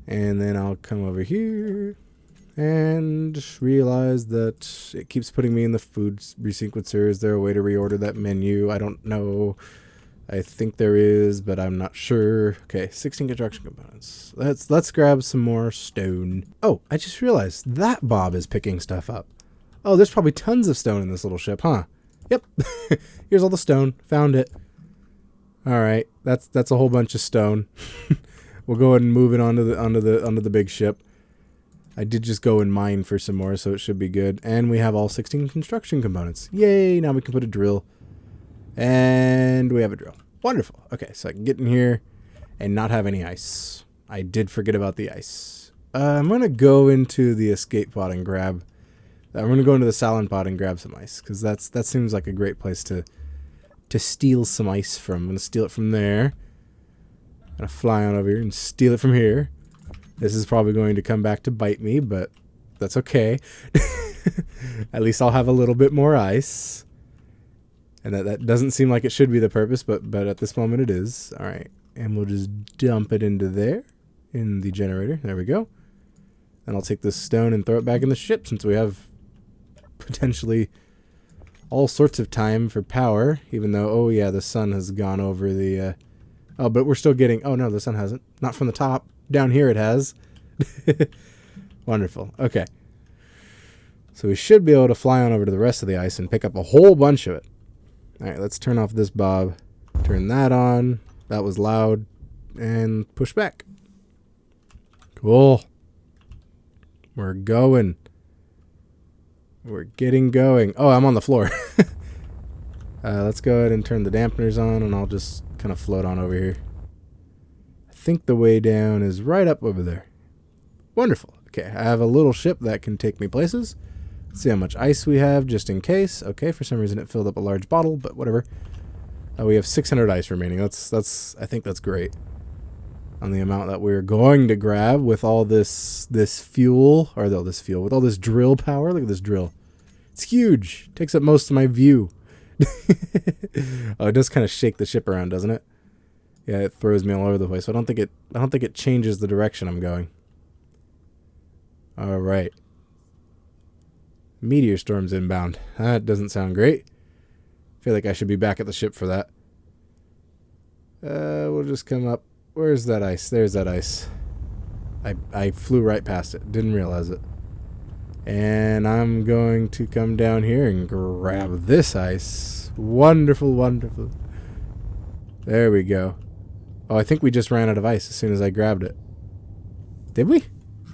And then I'll come over here and realize that it keeps putting me in the food resequencer. Is there a way to reorder that menu? I don't know. I think there is, but I'm not sure. Okay, 16 construction components. Let's grab some more stone. Oh, I just realized that Bob is picking stuff up. Oh, there's probably tons of stone in this little ship, huh? Yep. Here's all the stone. Found it. All right, that's a whole bunch of stone. We'll go ahead and move it onto the big ship. I did just go and mine for some more, so it should be good. And we have all 16 construction components. Yay! Now we can put a drill. And we have a drill. Wonderful. Okay, so I can get in here and not have any ice. I did forget about the ice. I'm going to go into the escape pod and grab... I'm going to go into the Salon pod and grab some ice, because that seems like a great place to steal some ice from. I'm going to steal it from there. I'm going to fly on over here and steal it from here. This is probably going to come back to bite me, but that's okay. At least I'll have a little bit more ice. And that doesn't seem like it should be the purpose, but at this moment it is. All right, and we'll just dump it into there, in the generator. There we go. And I'll take this stone and throw it back in the ship, since we have potentially all sorts of time for power, even though, oh yeah, the sun has gone over the... oh, but we're still getting... Oh no, the sun hasn't. Not from the top. Down here it has. Wonderful. Okay. So we should be able to fly on over to the rest of the ice and pick up a whole bunch of it. All right, let's turn off this bob. Turn that on. That was loud. And push back. Cool. We're going. We're getting going. Oh, I'm on the floor. Let's go ahead and turn the dampeners on, and I'll just kind of float on over here. I think the way down is right up over there. Wonderful. Okay, I have a little ship that can take me places. Let's see how much ice we have, just in case. Okay, for some reason it filled up a large bottle, but whatever. We have 600 ice remaining. I think that's great. On the amount that we're going to grab with all this fuel, or this fuel, with all this drill power. Look at this drill. It's huge. Takes up most of my view. Oh, it does kind of shake the ship around, doesn't it? Yeah, it throws me all over the place. So I don't think it changes the direction I'm going. All right. Meteor storm's inbound. That doesn't sound great. I feel like I should be back at the ship for that. We'll just come up. Where's that ice? There's that ice. I flew right past it. Didn't realize it. And I'm going to come down here and grab this ice. Wonderful, wonderful. There we go. Oh, I think we just ran out of ice as soon as I grabbed it. Did we?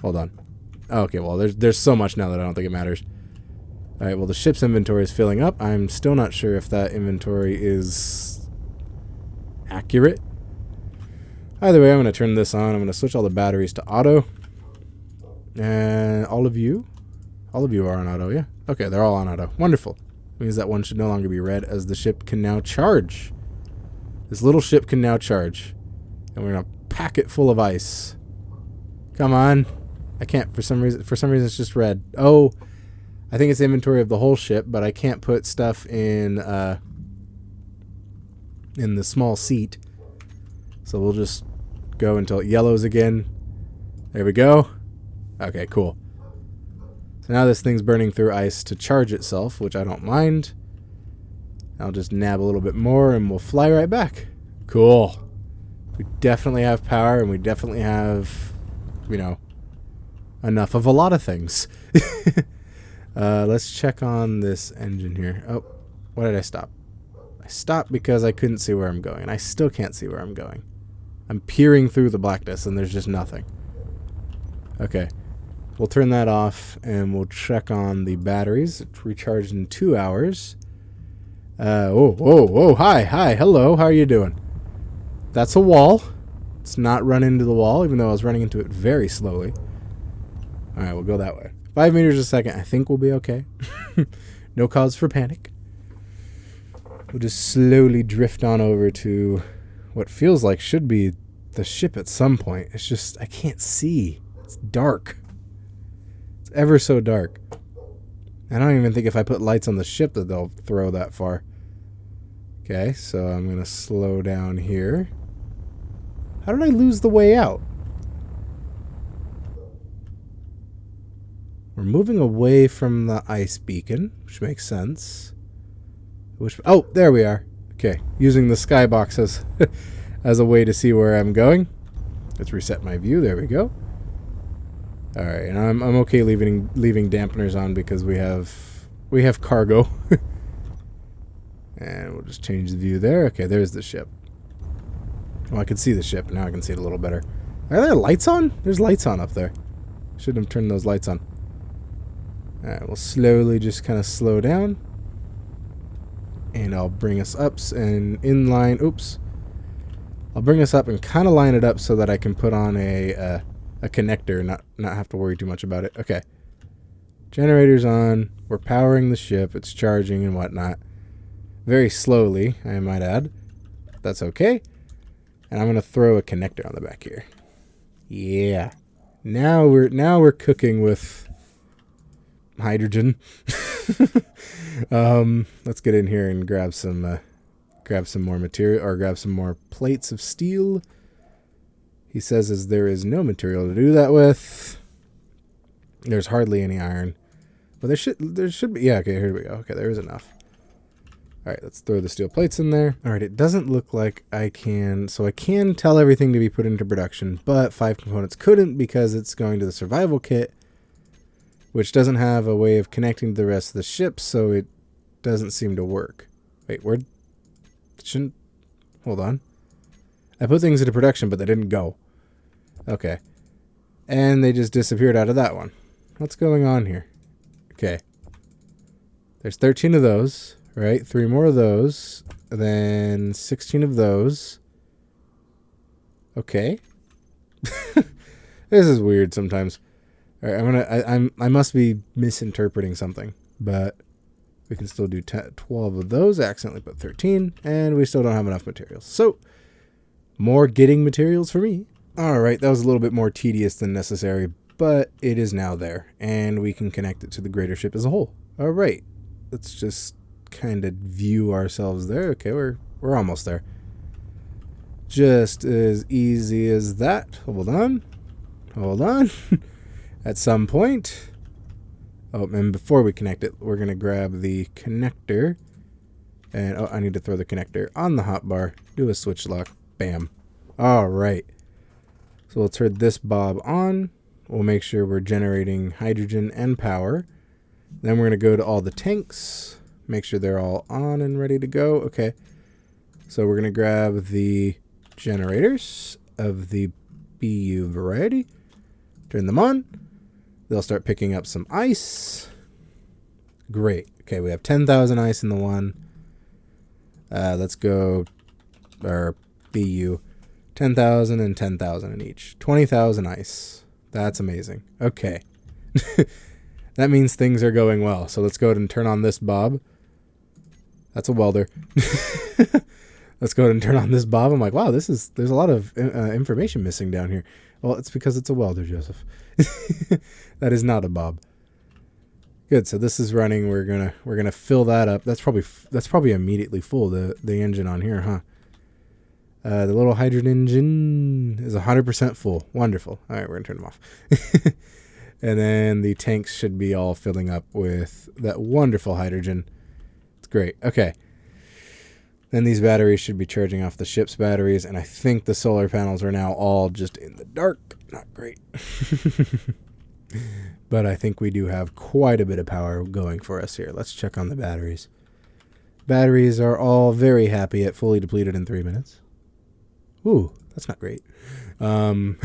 Hold on. Okay, well, there's so much now that I don't think it matters. All right, well, the ship's inventory is filling up. I'm still not sure if that inventory is accurate. Either way, I'm going to turn this on. I'm going to switch all the batteries to auto. And all of you are on auto, yeah? Okay, they're all on auto. Wonderful. Means that one should no longer be red, as the ship can now charge. This little ship can now charge. And we're going to pack it full of ice. Come on. I can't, for some reason it's just red. Oh, I think it's inventory of the whole ship, but I can't put stuff in the small seat. So we'll just go until it yellows again. There we go. Okay, cool. So now this thing's burning through ice to charge itself, which I don't mind. I'll just nab a little bit more and we'll fly right back. Cool. We definitely have power, and we definitely have, enough of a lot of things. Let's check on this engine here. Oh, why did I stop? I stopped because I couldn't see where I'm going, and I still can't see where I'm going. I'm peering through the blackness, and there's just nothing. Okay. We'll turn that off, and we'll check on the batteries. It's recharged in 2 hours. Hi, hello, how are you doing? That's a wall. Let's not run into the wall, even though I was running into it very slowly. Alright, we'll go that way. 5 meters a second, I think we'll be okay. No cause for panic. We'll just slowly drift on over to what feels like should be the ship at some point. It's just, I can't see. It's dark. It's ever so dark. I don't even think if I put lights on the ship that they'll throw that far. Okay, so I'm going to slow down here. How did I lose the way out? We're moving away from the ice beacon, which makes sense. Oh, there we are. Okay, using the skybox as a way to see where I'm going. Let's reset my view. There we go. All right, and I'm okay leaving dampeners on because we have cargo. And we'll just change the view there. Okay, there's the ship. Well, I can see the ship. Now I can see it a little better. Are there lights on? There's lights on up there. Shouldn't have turned those lights on. All right, we'll slowly just kind of slow down. And I'll bring us up and in line. Oops. I'll bring us up and kind of line it up so that I can put on a connector and not have to worry too much about it. Okay. Generator's on. We're powering the ship. It's charging and whatnot. Very slowly, I might add. That's okay. And I'm going to throw a connector on the back here. Yeah. Now we're cooking with hydrogen. Let's get in here and grab some more material, or grab some more plates of steel. He says as there is no material to do that with. There's hardly any iron. But there should be, yeah, okay, here we go. Okay, there is enough. All right, let's throw the steel plates in there. All right, it doesn't look like I can. So I can tell everything to be put into production, but 5 components couldn't because it's going to the survival kit, which doesn't have a way of connecting to the rest of the ship, so it doesn't seem to work. Wait, where? Shouldn't. Hold on. I put things into production, but they didn't go. Okay. And they just disappeared out of that one. What's going on here? Okay. There's 13 of those. Right, 3 more of those, then 16 of those. Okay. This is weird sometimes. All right, I must be misinterpreting something, but we can still do 12 of those. I accidentally put 13, and we still don't have enough materials. So, more getting materials for me. All right, that was a little bit more tedious than necessary, but it is now there, and we can connect it to the greater ship as a whole. All right, let's just kind of view ourselves there. Okay, we're almost there. Just as easy as that. Hold on. At some point. Oh, and before we connect it, we're going to grab the connector. And, I need to throw the connector on the hotbar. Do a switch lock. Bam. All right. So we'll turn this bob on. We'll make sure we're generating hydrogen and power. Then we're going to go to all the tanks. Make sure they're all on and ready to go. Okay. So we're going to grab the generators of the BU variety. Turn them on. They'll start picking up some ice. Great. Okay, we have 10,000 ice in the one. Let's go, our BU. 10,000 and 10,000 in each. 20,000 ice. That's amazing. Okay. That means things are going well. So let's go ahead and turn on this bob. That's a welder. Let's go ahead and turn on this bob. I'm like, wow, there's a lot of information missing down here. Well, it's because it's a welder, Joseph. That is not a bob. Good. So this is running. We're gonna fill that up. That's probably immediately full. The engine on here, huh? The little hydrogen engine is 100% full. Wonderful. All right, we're gonna turn them off. And then the tanks should be all filling up with that wonderful hydrogen. Great. Okay. Then these batteries should be charging off the ship's batteries, and I think the solar panels are now all just in the dark. Not great. But I think we do have quite a bit of power going for us here. Let's check on the batteries. Batteries are all very happy at fully depleted in 3 minutes. Ooh, that's not great. I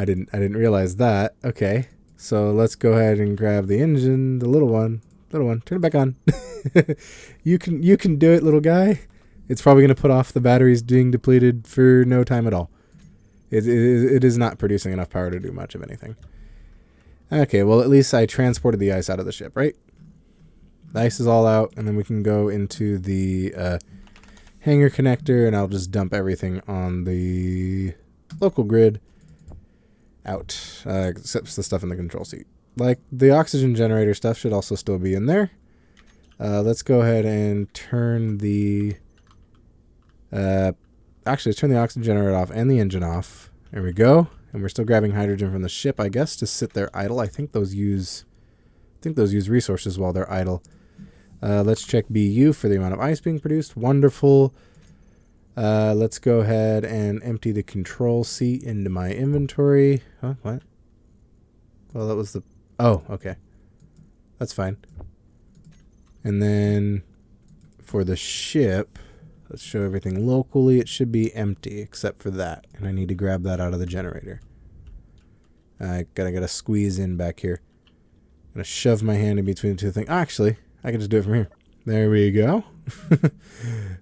didn't realize that. Okay. So let's go ahead and grab the engine, the little one. Turn it back on. You can do it, little guy. It's probably going to put off the batteries being depleted for no time at all. It is not producing enough power to do much of anything. Okay, well, at least I transported the ice out of the ship, right? The ice is all out, and then we can go into the hangar connector, and I'll just dump everything on the local grid out, except the stuff in the control seat. Like, the oxygen generator stuff should also still be in there. Let's go ahead and turn the... actually, let's turn the oxygen generator off and the engine off. There we go. And we're still grabbing hydrogen from the ship, I guess, to sit there idle. I think those use resources while they're idle. Let's check BU for the amount of ice being produced. Wonderful. Let's go ahead and empty the control seat into my inventory. Huh? What? Well, that was the... Oh, okay. That's fine. And then for the ship, let's show everything locally. It should be empty except for that. And I need to grab that out of the generator. I gotta get a squeeze in back here. I'm gonna shove my hand in between the two things. Actually, I can just do it from here. There we go.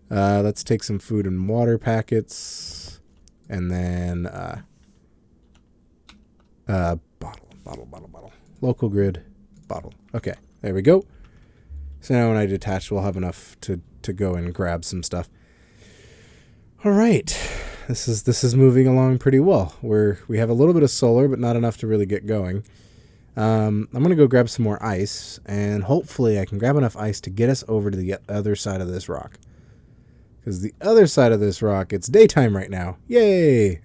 Let's take some food and water packets. And then bottle. Local grid, bottle. Okay, there we go. So now when I detach, we'll have enough to go and grab some stuff. All right, this is moving along pretty well. We have a little bit of solar, but not enough to really get going. I'm gonna go grab some more ice, and hopefully I can grab enough ice to get us over to the other side of this rock. Because the other side of this rock, it's daytime right now. Yay!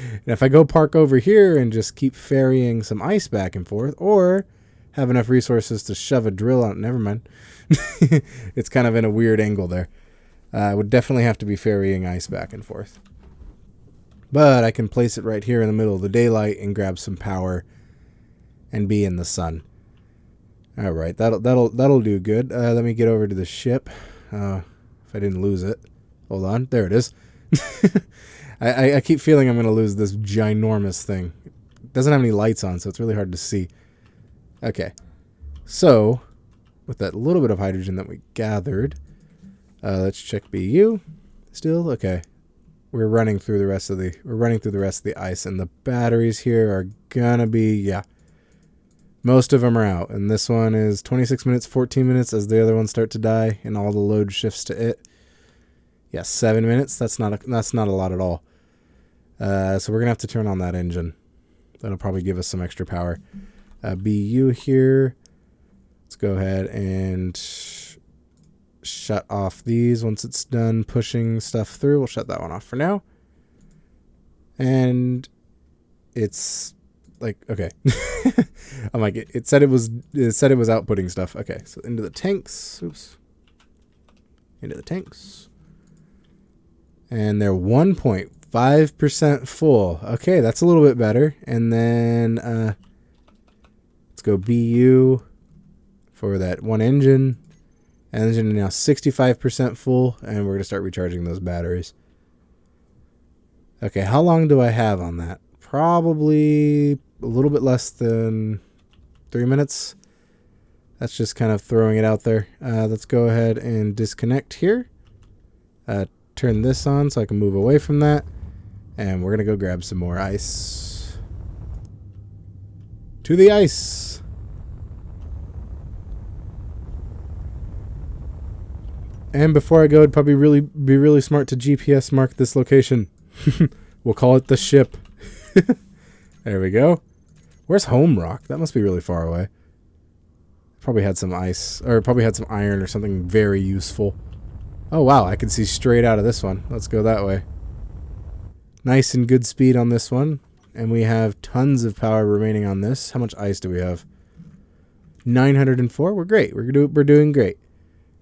And if I go park over here and just keep ferrying some ice back and forth, or have enough resources to shove a drill out. Never mind. It's kind of in a weird angle there. I would definitely have to be ferrying ice back and forth. But I can place it right here in the middle of the daylight and grab some power and be in the sun. All right, that'll do good. Let me get over to the ship. If I didn't lose it. Hold on. There it is. I keep feeling I'm going to lose this ginormous thing. It doesn't have any lights on, so it's really hard to see. Okay. So, with that little bit of hydrogen that we gathered, let's check BU. Still? Okay. We're running through the rest of the ice, and the batteries here are gonna be, yeah. Most of them are out, and this one is 26 minutes, 14 minutes as the other ones start to die, and all the load shifts to it. Yeah, 7 minutes. That's not a lot at all. So we're gonna have to turn on that engine. That'll probably give us some extra power. BU here. Let's go ahead and shut off these once it's done pushing stuff through. We'll shut that one off for now. And it's like, okay. I'm like, it said it was outputting stuff. Okay, so into the tanks. Oops. Into the tanks. And they're 1.5% full. Okay, that's a little bit better. And then let's go BU for that one engine. Engine is now 65% full, and we're going to start recharging those batteries. Okay, how long do I have on that? Probably a little bit less than 3 minutes. That's just kind of throwing it out there. Let's go ahead and disconnect here. Turn this on so I can move away from that. And we're going to go grab some more ice. To the ice. And before I go, it'd probably be really smart to GPS mark this location. We'll call it the ship. There we go. Where's Home Rock? That must be really far away. Probably had some ice, or probably had some iron or something very useful. Oh, wow, I can see straight out of this one. Let's go that way. Nice and good speed on this one. And we have tons of power remaining on this. How much ice do we have? 904? We're great. We're doing great.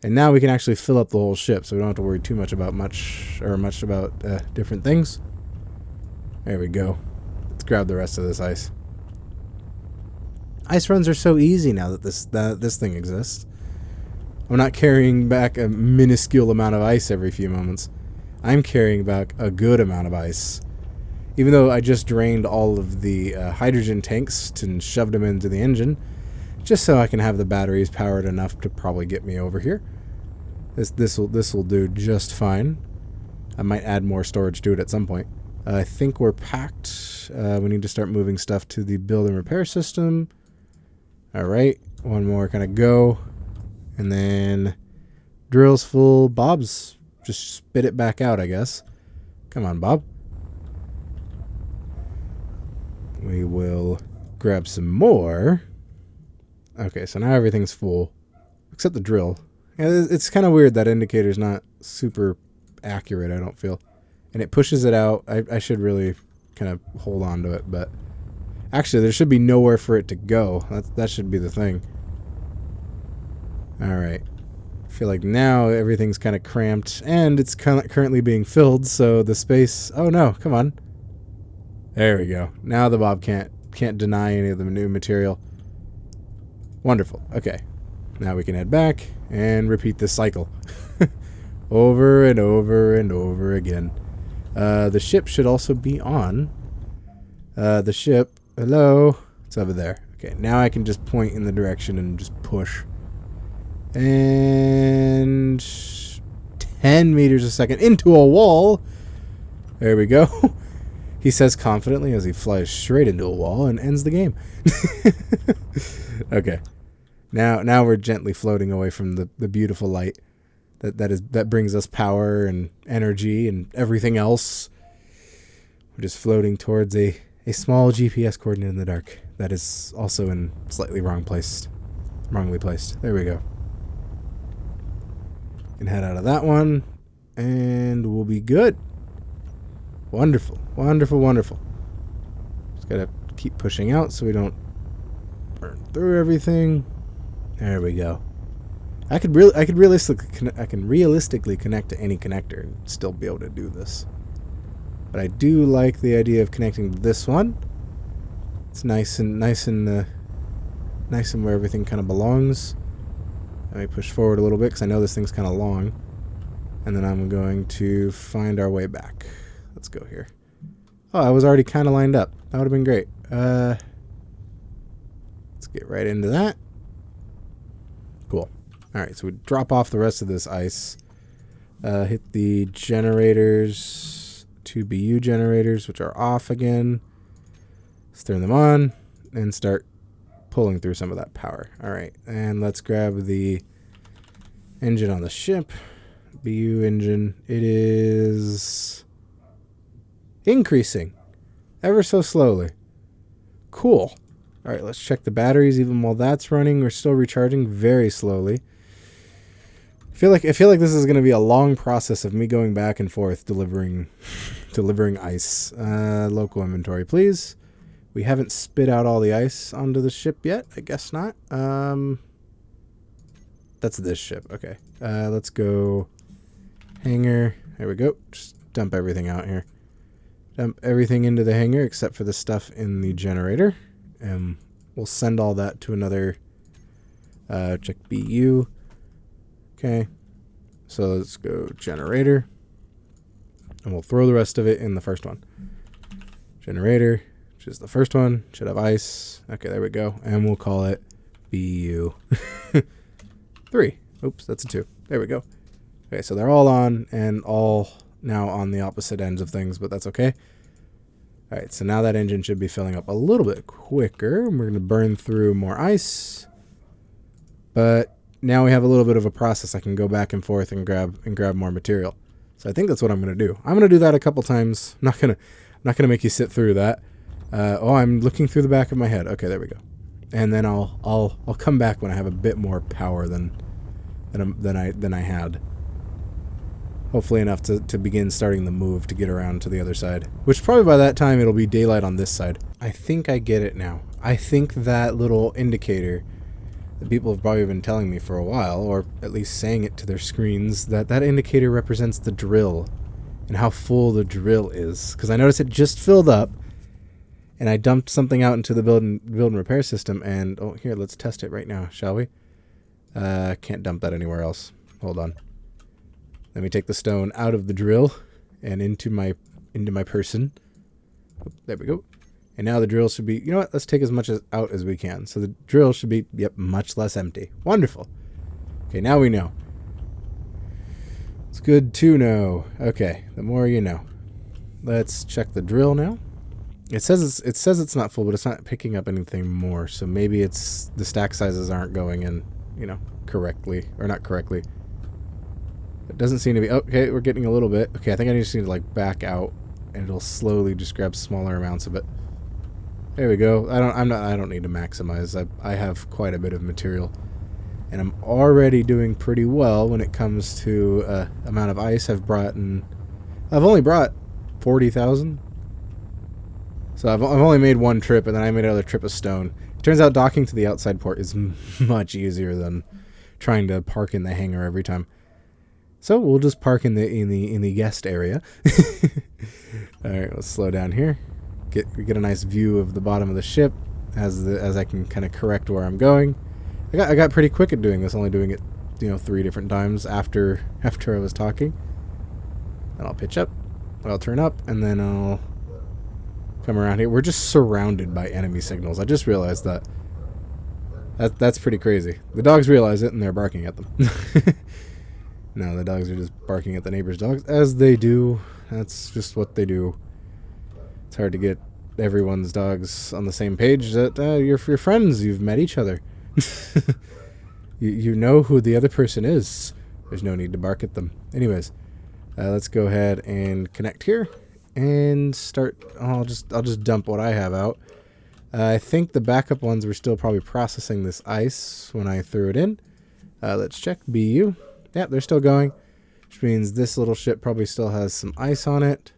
And now we can actually fill up the whole ship, so we don't have to worry too much about different things. There we go. Let's grab the rest of this ice. Ice runs are so easy now that this thing exists. I'm not carrying back a minuscule amount of ice every few moments. I'm carrying back a good amount of ice. Even though I just drained all of the hydrogen tanks and shoved them into the engine, just so I can have the batteries powered enough to probably get me over here. This will do just fine. I might add more storage to it at some point. I think we're packed. We need to start moving stuff to the build and repair system. All right, one more kind of go. And then drill's full. Bob's just spit it back out, I guess. Come on, Bob. We will grab some more. Okay, so now everything's full. Except the drill. Yeah, it's kind of weird that indicator's not super accurate, I don't feel. And it pushes it out. I should really kind of hold on to it, but actually there should be nowhere for it to go. That should be the thing. Alright. I feel like now everything's kind of cramped, and it's currently being filled, so the space... Oh no, come on. There we go. Now the Bob can't deny any of the new material. Wonderful. Okay. Now we can head back and repeat this cycle. Over and over and over again. The ship should also be on. The ship... Hello? It's over there. Okay, now I can just point in the direction and just push. And 10 meters a second into a wall. There we go. He says confidently as he flies straight into a wall and ends the game. Okay. Now we're gently floating away from the beautiful light that brings us power and energy and everything else. We're just floating towards a small GPS coordinate in the dark that is also in slightly wrongly placed. There we go. Can head out of that one, and we'll be good. Wonderful, wonderful, wonderful. Just gotta keep pushing out so we don't Burn through everything. There we go. I can realistically connect to any connector and still be able to do this. But I do like the idea of connecting to this one. It's nice and where everything kind of belongs. Let me push forward a little bit because I know this thing's kind of long. And then I'm going to find our way back. Let's go here. Oh, I was already kind of lined up. That would have been great. Let's get right into that. Cool. Alright, so we drop off the rest of this ice. Hit the generators. 2 BU generators, which are off again. Let's turn them on and start pulling through some of that power. Alright, and let's grab the engine on the ship. BU engine. It is increasing ever so slowly. Cool. Alright, let's check the batteries. Even while that's running, we're still recharging very slowly. I feel like this is going to be a long process of me going back and forth delivering ice. Local inventory, please. We haven't spit out all the ice onto the ship yet. I guess not. That's this ship. Okay. Let's go hangar. There we go. Just dump everything out here. Dump everything into the hangar except for the stuff in the generator. And we'll send all that to another check BU. Okay. So let's go generator. And we'll throw the rest of it in the first one. Generator, which is the first one. Should have ice. Okay, there we go. And we'll call it BU 3. Oops, that's a 2. There we go. Okay, so they're all on and all now on the opposite ends of things, but that's okay. All right, so now that engine should be filling up a little bit quicker. We're going to burn through more ice. But now we have a little bit of a process. I can go back and forth and grab more material. So I think that's what I'm going to do. I'm going to do that a couple times. I'm not going to make you sit through that. Oh, I'm looking through the back of my head. Okay, there we go. And then I'll come back when I have a bit more power than I had. Hopefully enough to begin starting the move to get around to the other side. Which probably by that time it'll be daylight on this side. I think I get it now. I think that little indicator that people have probably been telling me for a while, or at least saying it to their screens, that indicator represents the drill and how full the drill is. Because I noticed it just filled up, and I dumped something out into the build and repair system, and oh, here, let's test it right now, shall we? Can't dump that anywhere else. Hold on. Let me take the stone out of the drill and into my person. Oh, there we go. And now the drill should be, you know what, let's take as much out as we can. So the drill should be, yep, much less empty. Wonderful. Okay, now we know. It's good to know. Okay, the more you know. Let's check the drill now. It says it's not full, but it's not picking up anything more. So maybe it's the stack sizes aren't going in, correctly, or not correctly. It doesn't seem to be. Okay, we're getting a little bit. Okay, I think I just need to like back out, and it'll slowly just grab smaller amounts of it. There we go. I don't need to maximize. I have quite a bit of material, and I'm already doing pretty well when it comes to amount of ice I've brought. And I've only brought 40,000. So I've only made one trip, and then I made another trip of stone. It turns out docking to the outside port is much easier than trying to park in the hangar every time. So we'll just park in the guest area. All right, let's slow down here. Get a nice view of the bottom of the ship as I can kind of correct where I'm going. I got pretty quick at doing this, only doing it 3 different times after I was talking. Then I'll pitch up, I'll turn up, and then I'll come around here. We're just surrounded by enemy signals. I just realized that. That's pretty crazy. The dogs realize it and they're barking at them. No, the dogs are just barking at the neighbor's dogs, as they do. That's just what they do. It's hard to get everyone's dogs on the same page that you're friends. You've met each other. you know who the other person is. There's no need to bark at them. Anyways, let's go ahead and connect here and start. I'll just dump what I have out. I think the backup ones were still probably processing this ice when I threw it in. Let's check BU. Yeah, they're still going, which means this little ship probably still has some ice on it.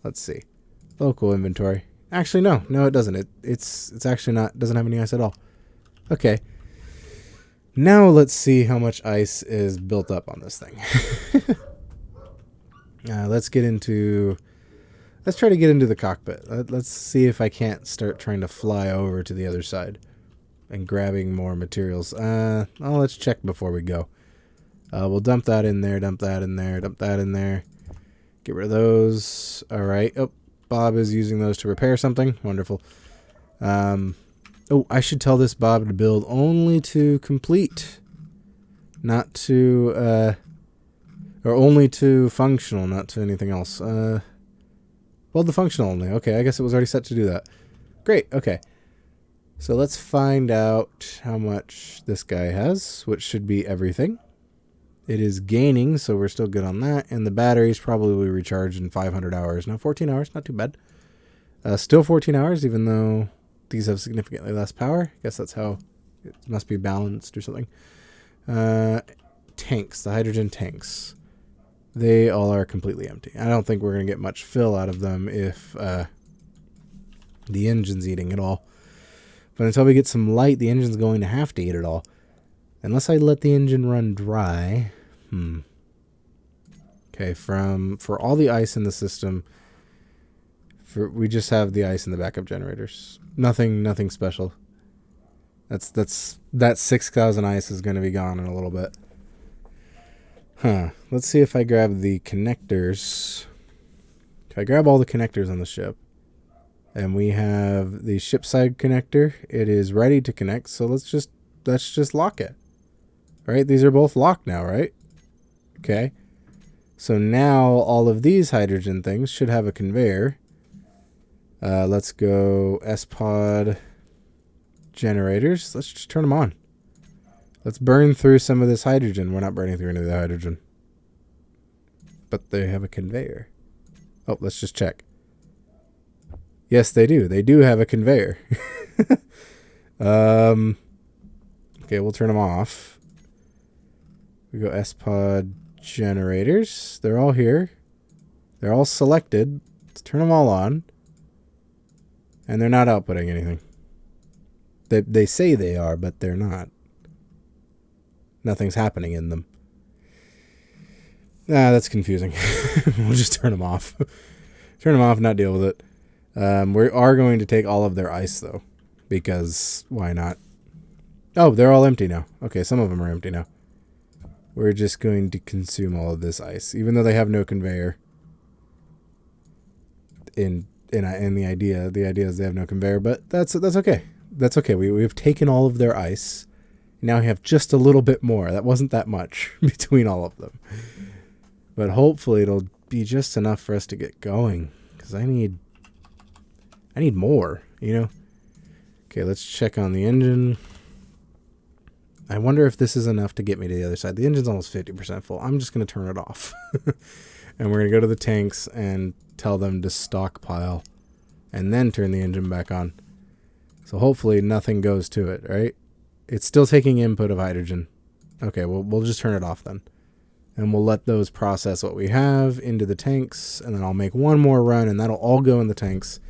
Let's see. Local inventory. Actually, no, it doesn't. It's actually not. Doesn't have any ice at all. Okay. Now let's see how much ice is built up on this thing. Let's try to get into the cockpit. Let's see if I can't start trying to fly over to the other side and grabbing more materials. Let's check before we go. We'll dump that in there, dump that in there, dump that in there. Get rid of those. All right. Oh, Bob is using those to repair something. Wonderful. Oh, I should tell this Bob to build only to complete. Not to, or only to functional, not to anything else. Well, the functional only. Okay, I guess it was already set to do that. Great, okay. So let's find out how much this guy has, which should be everything. It is gaining, so we're still good on that. And the batteries probably recharge in 500 hours. Now, 14 hours, not too bad. Still 14 hours, even though these have significantly less power. I guess that's how it must be balanced or something. Tanks, the hydrogen tanks. They all are completely empty. I don't think we're going to get much fill out of them if the engine's eating it all. But until we get some light, the engine's going to have to eat it all. Unless I let the engine run dry. Okay, for all the ice in the system, we just have the ice in the backup generators. Nothing special. That 6,000 ice is going to be gone in a little bit. Let's see if I grab the connectors. If I grab all the connectors on the ship, and we have the ship side connector, it is ready to connect. So let's just lock it. Right? These are both locked now, right? Okay. So now all of these hydrogen things should have a conveyor. Let's go S-Pod generators. Let's just turn them on. Let's burn through some of this hydrogen. We're not burning through any of the hydrogen. But they have a conveyor. Oh, let's just check. Yes, they do. They do have a conveyor. Okay, we'll turn them off. We go S-Pod generators. They're all here. They're all selected. Let's turn them all on. And they're not outputting anything. They say they are, but they're not. Nothing's happening in them. That's confusing. We'll just turn them off. Turn them off, not deal with it. We are going to take all of their ice, though. Because, why not? Oh, they're all empty now. Okay, some of them are empty now. We're just going to consume all of this ice. Even though they have no conveyor. In the idea is they have no conveyor. But that's okay. That's okay. We've taken all of their ice. Now we have just a little bit more. That wasn't that much between all of them. But hopefully it'll be just enough for us to get going. Because I need more, you know? Okay, let's check on the engine. I wonder if this is enough to get me to the other side. The engine's almost 50% full. I'm just going to turn it off. And we're going to go to the tanks and tell them to stockpile. And then turn the engine back on. So hopefully nothing goes to it, right? It's still taking input of hydrogen. Okay, we'll just turn it off then. And we'll let those process what we have into the tanks. And then I'll make one more run and that'll all go in the tanks.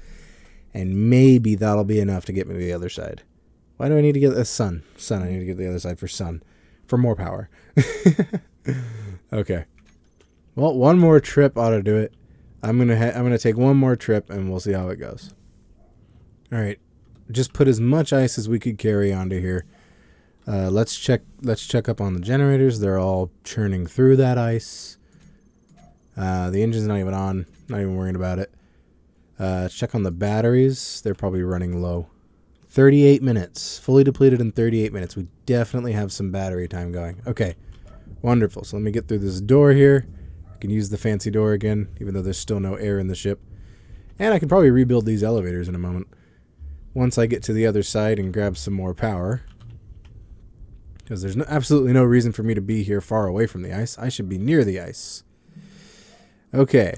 And maybe that'll be enough to get me to the other side. Why do I need to get the sun? I need to get the other side for sun. For more power. Okay. Well, one more trip ought to do it. I'm gonna take one more trip and we'll see how it goes. All right. Just put as much ice as we could carry onto here. Let's check up on the generators. They're all churning through that ice. The engine's not even on. Not even worrying about it. Check on the batteries. They're probably running low. 38 minutes. Fully depleted in 38 minutes. We definitely have some battery time going. Okay. Wonderful. So let me get through this door here. I can use the fancy door again, even though there's still no air in the ship. And I can probably rebuild these elevators in a moment. Once I get to the other side and grab some more power. Because there's absolutely no reason for me to be here far away from the ice. I should be near the ice. Okay.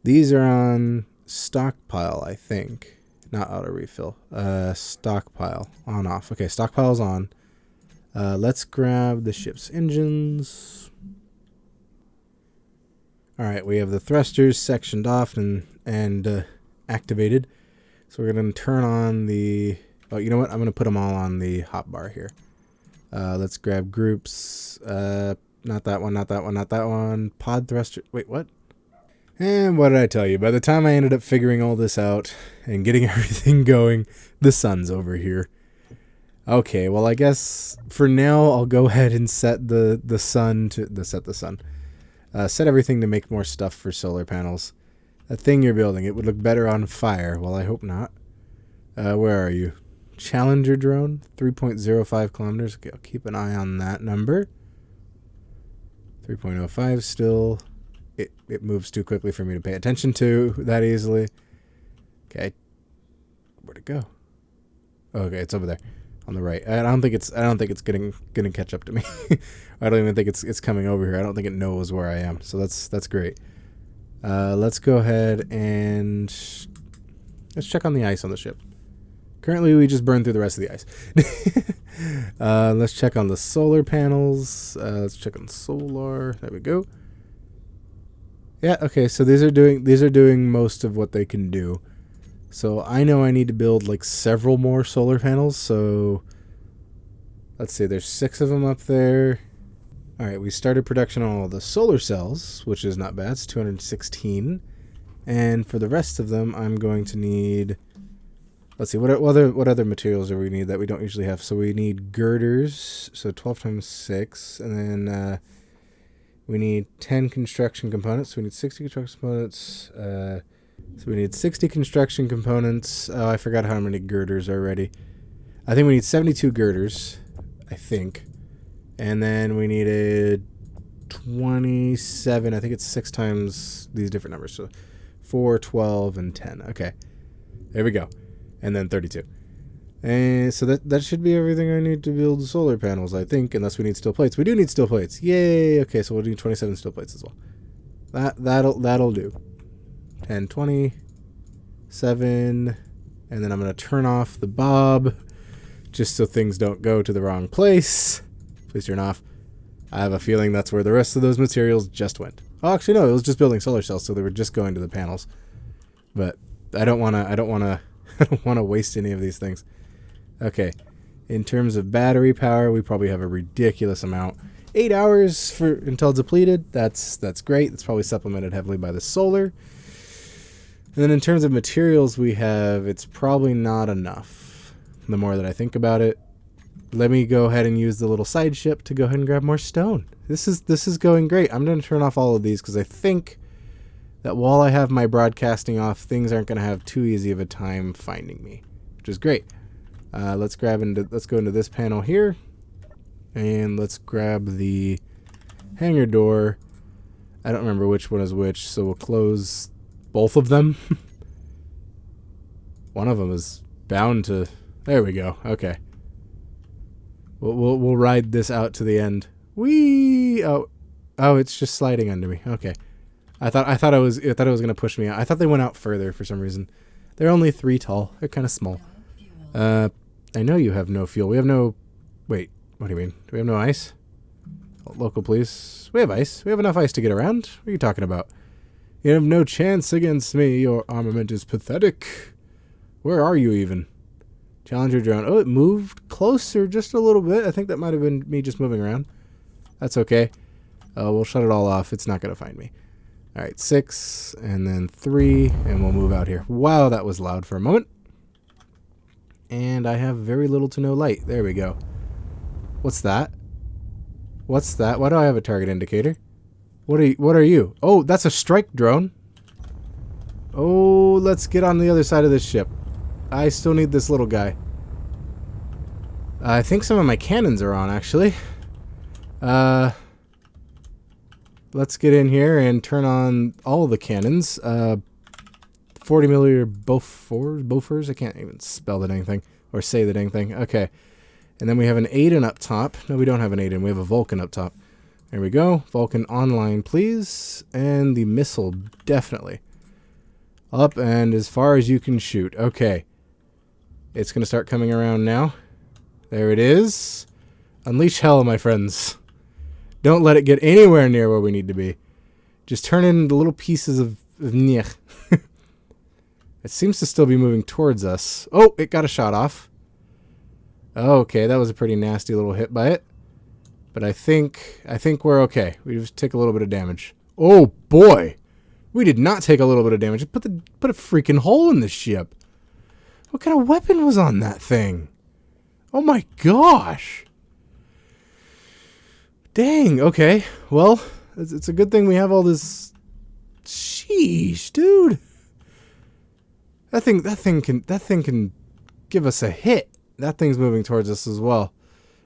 These are on stockpile, I think. Not auto refill. Stockpile. On off. Okay, stockpile's on. Let's grab the ship's engines. Alright, we have the thrusters sectioned off and activated. So we're going to turn on the... Oh, you know what? I'm going to put them all on the hotbar here. Let's grab groups. Not that one, not that one, not that one. Pod thruster. Wait, what? And what did I tell you? By the time I ended up figuring all this out and getting everything going, the sun's over here. Okay, well, I guess for now I'll go ahead and set the sun to... set everything to make more stuff for solar panels. That thing you're building, it would look better on fire. Well, I hope not. Where are you? Challenger drone, 3.05 kilometers. Okay, I'll keep an eye on that number. 3.05 still. It moves too quickly for me to pay attention to that easily. Okay. Where'd it go? Okay, it's over there on the right. I don't think it's gonna catch up to me. I don't even think it's coming over here. I don't think it knows where I am. So that's great. Let's go ahead and let's check on the ice on the ship. Currently, we just burned through the rest of the ice. Let's check on the solar panels. Let's check on solar. There we go. Yeah, okay, so these are doing most of what they can do. So I know I need to build like several more solar panels. So let's see, there's 6 of them up there. All right, we started production on all the solar cells, which is not bad. It's 216. And for the rest of them, I'm going to need... Let's see, what other materials do we need that we don't usually have? So we need girders, so 12 times 6. And then we need 10 construction components. So we need 60 construction components. So we need 60 construction components. Oh, I forgot how many girders already. I think we need 72 girders, I think. And then we needed 27. I think it's 6 times these different numbers. So 4, 12, and 10. Okay. There we go. And then 32. And so that should be everything I need to build solar panels, I think, unless we need steel plates. We do need steel plates. Yay! Okay, so we'll do 27 steel plates as well. That'll do. 10, 20, 7, and then I'm going to turn off the bob just so things don't go to the wrong place. Please turn off. I have a feeling that's where the rest of those materials just went. Oh, actually no, it was just building solar cells, so they were just going to the panels. But I don't want to waste any of these things. Okay. In terms of battery power, we probably have a ridiculous amount. 8 hours until depleted. That's great. It's probably supplemented heavily by the solar. And then in terms of materials we have, it's probably not enough. The more that I think about it, let me go ahead and use the little side ship to go ahead and grab more stone. This is going great. I'm going to turn off all of these because I think that while I have my broadcasting off, things aren't going to have too easy of a time finding me, which is great. Let's go into this panel here, and let's grab the hangar door. I don't remember which one is which, so we'll close both of them. One of them is bound to... There we go. Okay. We'll ride this out to the end. Whee! Oh, it's just sliding under me. Okay. I thought it was gonna push me out. I thought they went out further for some reason. They're only 3 tall. They're kind of small. I know you have no fuel. We have no... Wait, what do you mean? Do we have no ice? Local police. We have ice. We have enough ice to get around. What are you talking about? You have no chance against me. Your armament is pathetic. Where are you even? Challenger drone. Oh, it moved closer just a little bit. I think that might have been me just moving around. That's okay. We'll shut it all off. It's not going to find me. All right, 6, and then 3, and we'll move out here. Wow, that was loud for a moment. And I have very little to no light. There we go. What's that? What's that? Why do I have a target indicator? What are you? Oh, that's a strike drone. Oh, let's get on the other side of this ship. I still need this little guy. I think some of my cannons are on, actually. Let's get in here and turn on all the cannons. 40mm Bofors. I can't even spell the dang thing or say the dang thing. Okay. And then we have an Aiden up top. No, we don't have an Aiden. We have a Vulcan up top. There we go. Vulcan online, please. And the missile, definitely. Up and as far as you can shoot. Okay. It's going to start coming around now. There it is. Unleash hell, my friends. Don't let it get anywhere near where we need to be. Just turn it into little pieces of nyeh. It seems to still be moving towards us. Oh, it got a shot off. Okay, that was a pretty nasty little hit by it. But I think we're okay. We just take a little bit of damage. Oh boy, we did not take a little bit of damage. Put a freaking hole in the ship. What kind of weapon was on that thing? Oh my gosh. Dang. Okay. Well, it's a good thing we have all this. Sheesh, dude. That thing can give us a hit. That thing's moving towards us as well.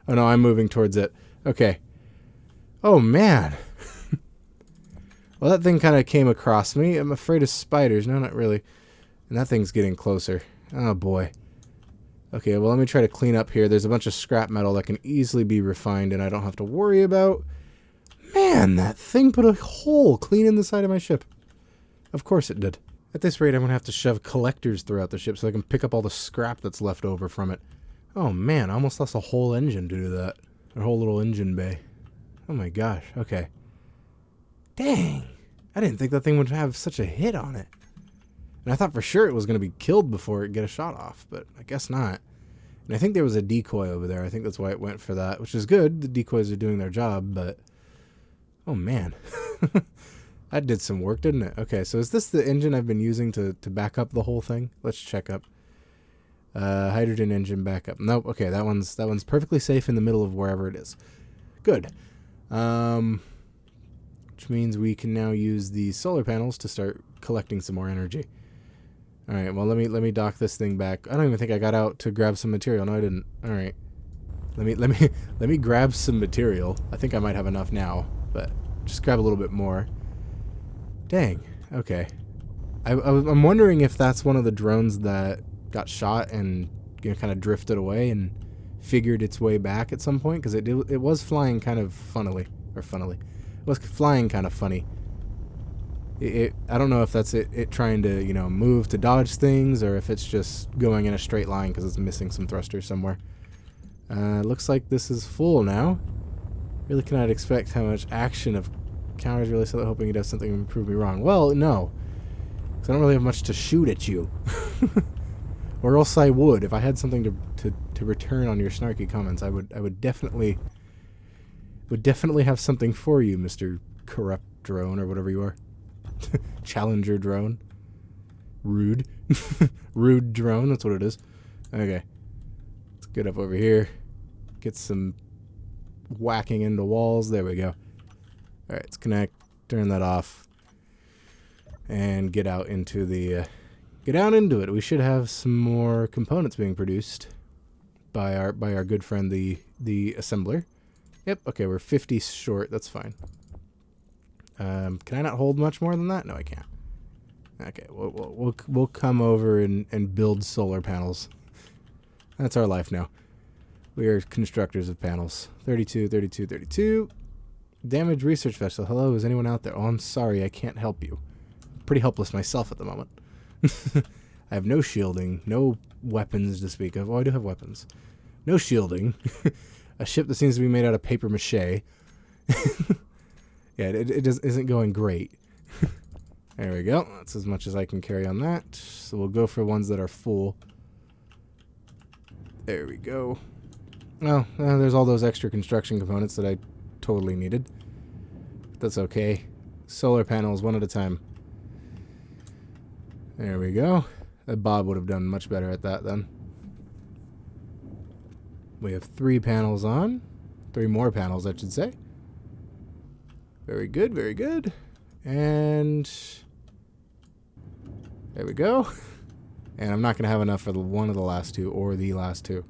Oh no, I'm moving towards it. Okay. Oh man. Well, that thing kind of came across me. I'm afraid of spiders. No, not really. And that thing's getting closer. Oh boy. Okay, well, let me try to clean up here. There's a bunch of scrap metal that can easily be refined and I don't have to worry about. Man, that thing put a hole clean in the side of my ship. Of course it did. At this rate, I'm going to have to shove collectors throughout the ship so I can pick up all the scrap that's left over from it. Oh man, I almost lost a whole engine to do that. A whole little engine bay. Oh my gosh, okay. Dang, I didn't think that thing would have such a hit on it. And I thought for sure it was going to be killed before it get a shot off, but I guess not. And I think there was a decoy over there. I think that's why it went for that, which is good. The decoys are doing their job, but... Oh man. That did some work, didn't it? Okay, so is this the engine I've been using to back up the whole thing? Let's check up. Hydrogen engine backup. Nope. Okay, that one's perfectly safe in the middle of wherever it is. Good. Which means we can now use the solar panels to start collecting some more energy. All right. Well, let me dock this thing back. I don't even think I got out to grab some material. No, I didn't. All right. Let me grab some material. I think I might have enough now, but just grab a little bit more. Dang. Okay. I'm wondering if that's one of the drones that got shot and kind of drifted away and figured its way back at some point, because it was flying kind of funnily. It was flying kind of funny. I don't know if that's it trying to move to dodge things, or if it's just going in a straight line because it's missing some thrusters somewhere. Looks like this is full now. Really cannot expect how much action of counters really so hoping it does something to prove me wrong. Well, no. Because I don't really have much to shoot at you. Or else I would. If I had something to return on your snarky comments, I would definitely have something for you, Mr. Corrupt Drone, or whatever you are. Challenger Drone. Rude. Rude Drone, that's what it is. Okay. Let's get up over here. Get some whacking into walls. There we go. Alright, let's connect. Turn that off. And get out into the... get out into it. We should have some more components being produced by our good friend, the assembler. Yep, okay, we're 50 short. That's fine. Can I not hold much more than that? No, I can't. Okay, we'll come over and build solar panels. That's our life now. We are constructors of panels. 32, 32, 32. Damaged research vessel. Hello, is anyone out there? Oh, I'm sorry, I can't help you. I'm pretty helpless myself at the moment. I have no shielding, no weapons to speak of. Oh, I do have weapons. No shielding. A ship that seems to be made out of paper mache. Yeah, it isn't going great. There we go. That's as much as I can carry on that. So we'll go for ones that are full. There we go. Oh, there's all those extra construction components that I totally needed. That's okay. Solar panels, one at a time. There we go. Bob would have done much better at that then. We have 3 panels on. 3 more panels, I should say. Very good, very good. And there we go. And I'm not going to have enough for one of the last 2 or the last 2.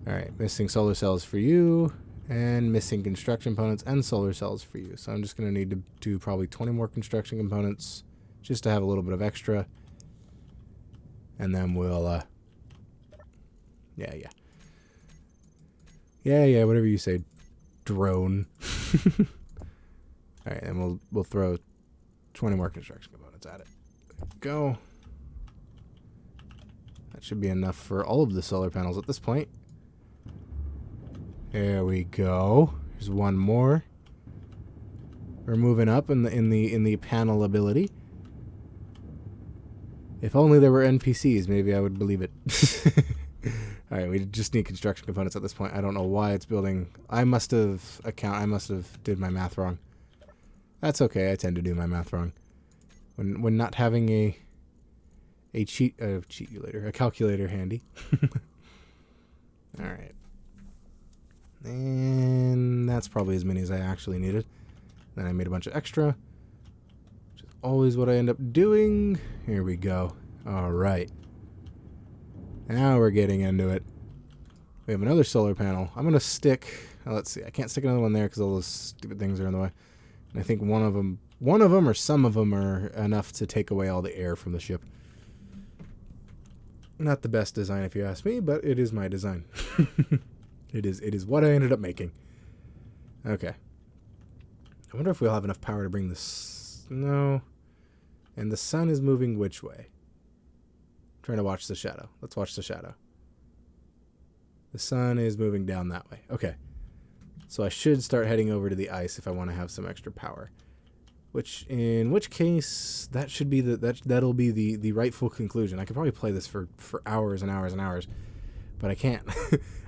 Alright, missing solar cells for you. And missing construction components and solar cells for you. So I'm just going to need to do probably 20 more construction components just to have a little bit of extra. And then we'll, yeah, whatever you say, drone. Alright, and we'll throw 20 more construction components at it. There we go. That should be enough for all of the solar panels at this point. There we go. There's one more. We're moving up in the panel ability. If only there were NPCs, maybe I would believe it. Alright, we just need construction components at this point. I don't know why it's building. I must have did my math wrong. That's okay, I tend to do my math wrong. When not having a calculator handy. Alright. And that's probably as many as I actually needed. Then I made a bunch of extra, which is always what I end up doing. Here we go. Alright. Now we're getting into it. We have another solar panel. I'm going to stick... let's see. I can't stick another one there because all those stupid things are in the way. And I think one of them or some of them are enough to take away all the air from the ship. Not the best design if you ask me, but it is my design. It is what I ended up making. Okay. I wonder if we'll have enough power to bring this... No. And the sun is moving which way? I'm trying to watch the shadow. Let's watch the shadow. The sun is moving down that way. Okay. So I should start heading over to the ice if I want to have some extra power. In which case, that should be that'll be the rightful conclusion. I could probably play this for hours and hours and hours, but I can't.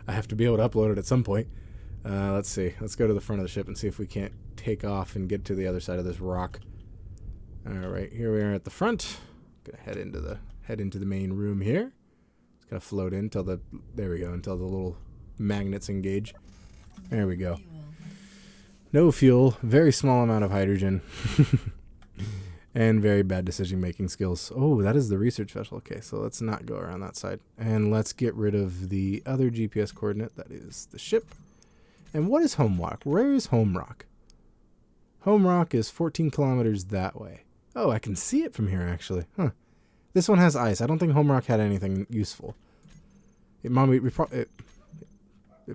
I have to be able to upload it at some point. Let's see. Let's go to the front of the ship and see if we can't take off and get to the other side of this rock. All right, here we are at the front. Gonna head into the main room here. It's gonna float in until there we go, until the little magnets engage. There we go. No fuel, very small amount of hydrogen, and very bad decision-making skills. Oh, that is the research vessel. Okay, so let's not go around that side. And let's get rid of the other GPS coordinate, that is the ship. And what is Home Rock? Where is Home Rock? Home Rock is 14 kilometers that way. Oh, I can see it from here, actually. Huh. This one has ice. I don't think Home Rock had anything useful. It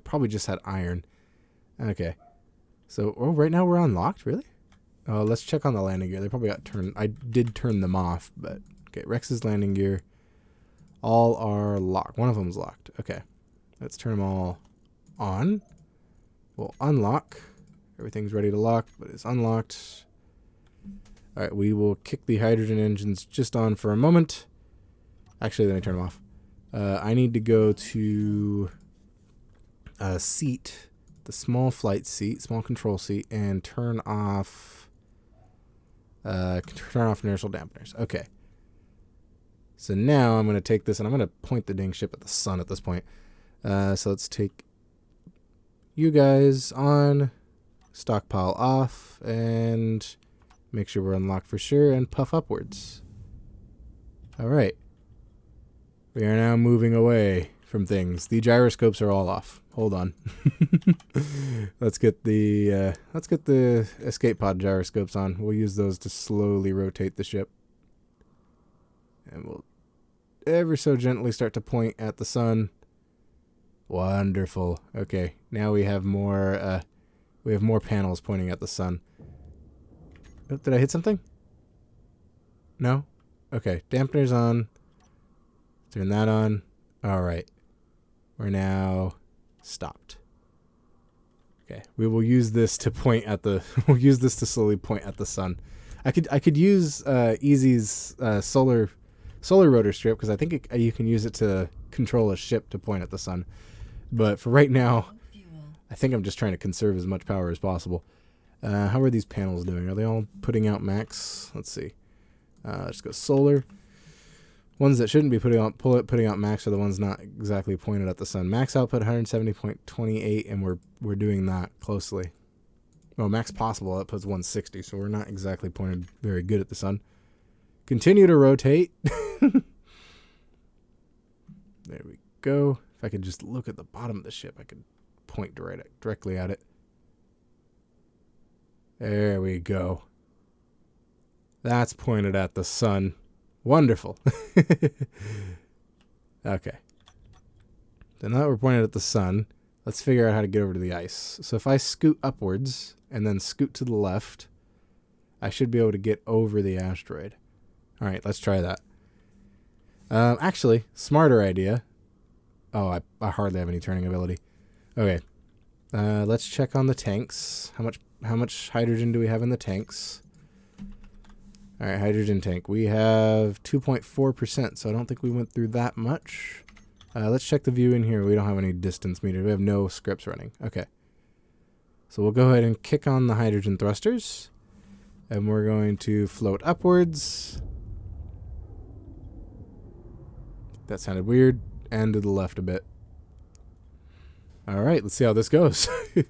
probably just had iron. Okay. So, right now we're unlocked? Really? Let's check on the landing gear. They probably got turned. I did turn them off, but... Okay, Rex's landing gear. All are locked. One of them's locked. Okay. Let's turn them all on. We'll unlock. Everything's ready to lock, but it's unlocked. Alright, we will kick the hydrogen engines just on for a moment. Actually, let me turn them off. I need to go to... seat... the small flight seat, small control seat, and turn off inertial dampeners. Okay. So now I'm going to take this and I'm going to point the dang ship at the sun at this point. So let's take you guys on, stockpile off, and make sure we're unlocked for sure, and puff upwards. All right. We are now moving away from things. The gyroscopes are all off. Hold on. Let's get the escape pod gyroscopes on. We'll use those to slowly rotate the ship. And we'll ever so gently start to point at the sun. Wonderful. Okay, now we have more panels pointing at the sun. Oh, did I hit something? No? Okay, dampeners on. Turn that on. All right. We're now stopped. Okay, we will use this to point at the. We'll use this to slowly point at the sun. I could use Easy's solar rotor strip because I think you can use it to control a ship to point at the sun. But for right now, I think I'm just trying to conserve as much power as possible. How are these panels doing? Are they all putting out max? Let's see. Let's go solar. Ones that shouldn't be putting out max are the ones not exactly pointed at the sun. Max output 170.28, and we're doing that closely. Well, max possible output's 160, so we're not exactly pointed very good at the sun. Continue to rotate. There we go. If I could just look at the bottom of the ship, I could point directly at it. There we go. That's pointed at the sun. Wonderful. Okay. So now that we're pointed at the sun, let's figure out how to get over to the ice. So if I scoot upwards and then scoot to the left, I should be able to get over the asteroid. All right, let's try that. Actually, smarter idea. Oh, I hardly have any turning ability. Okay. Let's check on the tanks. How much hydrogen do we have in the tanks? All right, hydrogen tank. We have 2.4%, so I don't think we went through that much. Let's check the view in here. We don't have any distance meter. We have no scripts running. Okay. So we'll go ahead and kick on the hydrogen thrusters. And we're going to float upwards. That sounded weird. And to the left a bit. All right, let's see how this goes. We'll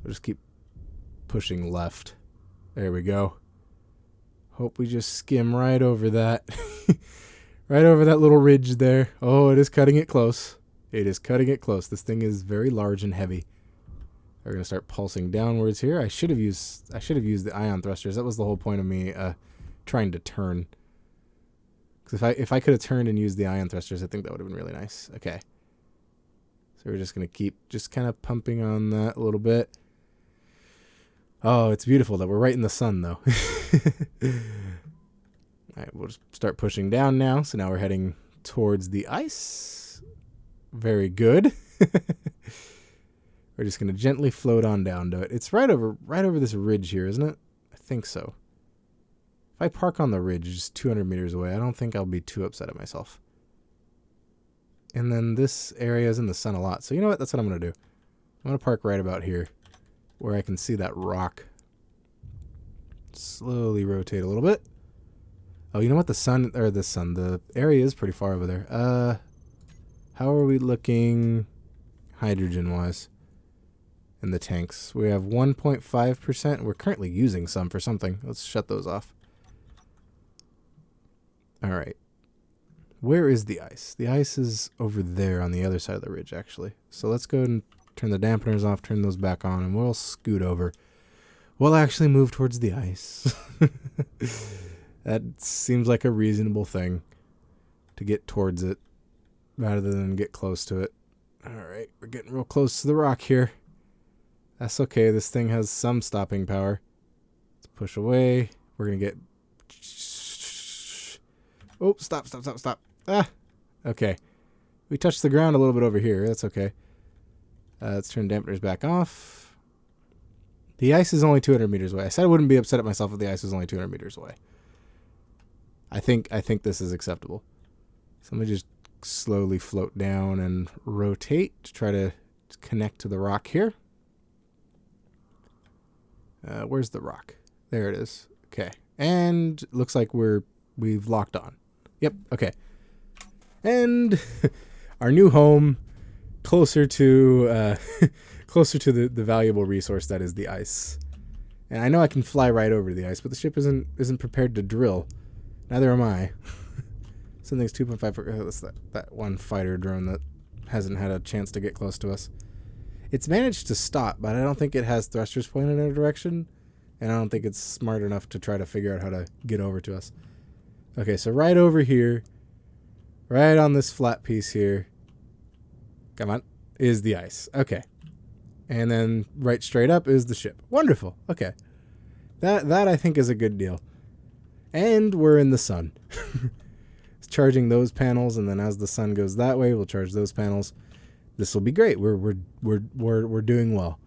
just keep pushing left. There we go. Hope we just skim right over that. Right over that little ridge there. Oh, it is cutting it close. It is cutting it close. This thing is very large and heavy. We're going to start pulsing downwards here. I should have used the ion thrusters. That was the whole point of me trying to turn. Because if I could have turned and used the ion thrusters, I think that would have been really nice. Okay. So we're just going to keep just kind of pumping on that a little bit. Oh, it's beautiful that we're right in the sun, though. All right, we'll just start pushing down now. So now we're heading towards the ice. Very good. We're just going to gently float on down to it. It's right over this ridge here, isn't it? I think so. If I park on the ridge just 200 meters away, I don't think I'll be too upset at myself. And then this area is in the sun a lot. So you know what? That's what I'm going to do. I'm going to park right about here where I can see that rock. Slowly rotate a little bit. Oh, you know what? The area is pretty far over there. How are we looking hydrogen-wise in the tanks? We have 1.5%. We're currently using some for something. Let's shut those off. All right. Where is the ice? The ice is over there on the other side of the ridge, actually. So let's go and turn the dampeners off, turn those back on, and we'll scoot over. We'll actually move towards the ice. That seems like a reasonable thing to get towards it rather than get close to it. All right, we're getting real close to the rock here. That's okay. This thing has some stopping power. Let's push away. We're going to get... Oh, stop. Ah, okay. We touched the ground a little bit over here. That's okay. Let's turn dampeners back off. The ice is only 200 meters away. I said I wouldn't be upset at myself if the ice was only 200 meters away. I think this is acceptable. So let me just slowly float down and rotate to try to connect to the rock here. Where's the rock? There it is. Okay. And looks like we've locked on. Yep. Okay. And our new home, closer to the valuable resource that is the ice. And I know I can fly right over the ice, but the ship isn't prepared to drill. Neither am I. Something's 2.5. That's that one fighter drone that hasn't had a chance to get close to us. It's managed to stop, but I don't think it has thrusters pointed in a direction, and I don't think it's smart enough to try to figure out how to get over to us. Okay, so right over here, right on this flat piece here, come on, is the ice. Okay. And then right straight up is the ship. Wonderful. Okay. That I think is a good deal. And we're in the sun. It's charging those panels, and then as the sun goes that way, we'll charge those panels. This will be great. We're doing well.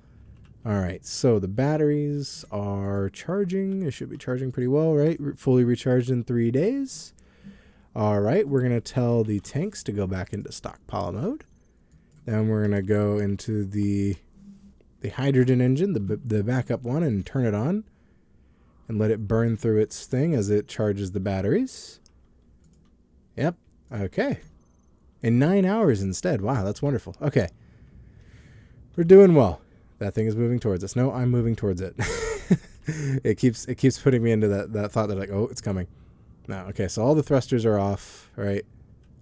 All right. So the batteries are charging. It should be charging pretty well, right? Fully recharged in 3 days. All right. We're going to tell the tanks to go back into stockpile mode. Then we're going to go into the hydrogen engine, the backup one, and turn it on and let it burn through its thing as it charges the batteries. Yep. Okay. In 9 hours instead. Wow, that's wonderful. Okay. We're doing well. That thing is moving towards us. No, I'm moving towards it. It keeps putting me into that thought that like, oh, it's coming. No, okay, so all the thrusters are off, right?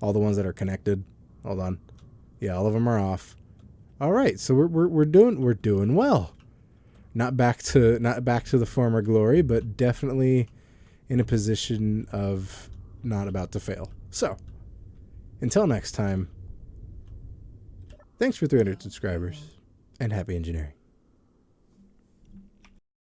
All the ones that are connected. Hold on. Yeah, all of them are off. All right, so we're doing well. Not back to the former glory, but definitely in a position of not about to fail. So, until next time, thanks for 300 subscribers, and happy engineering.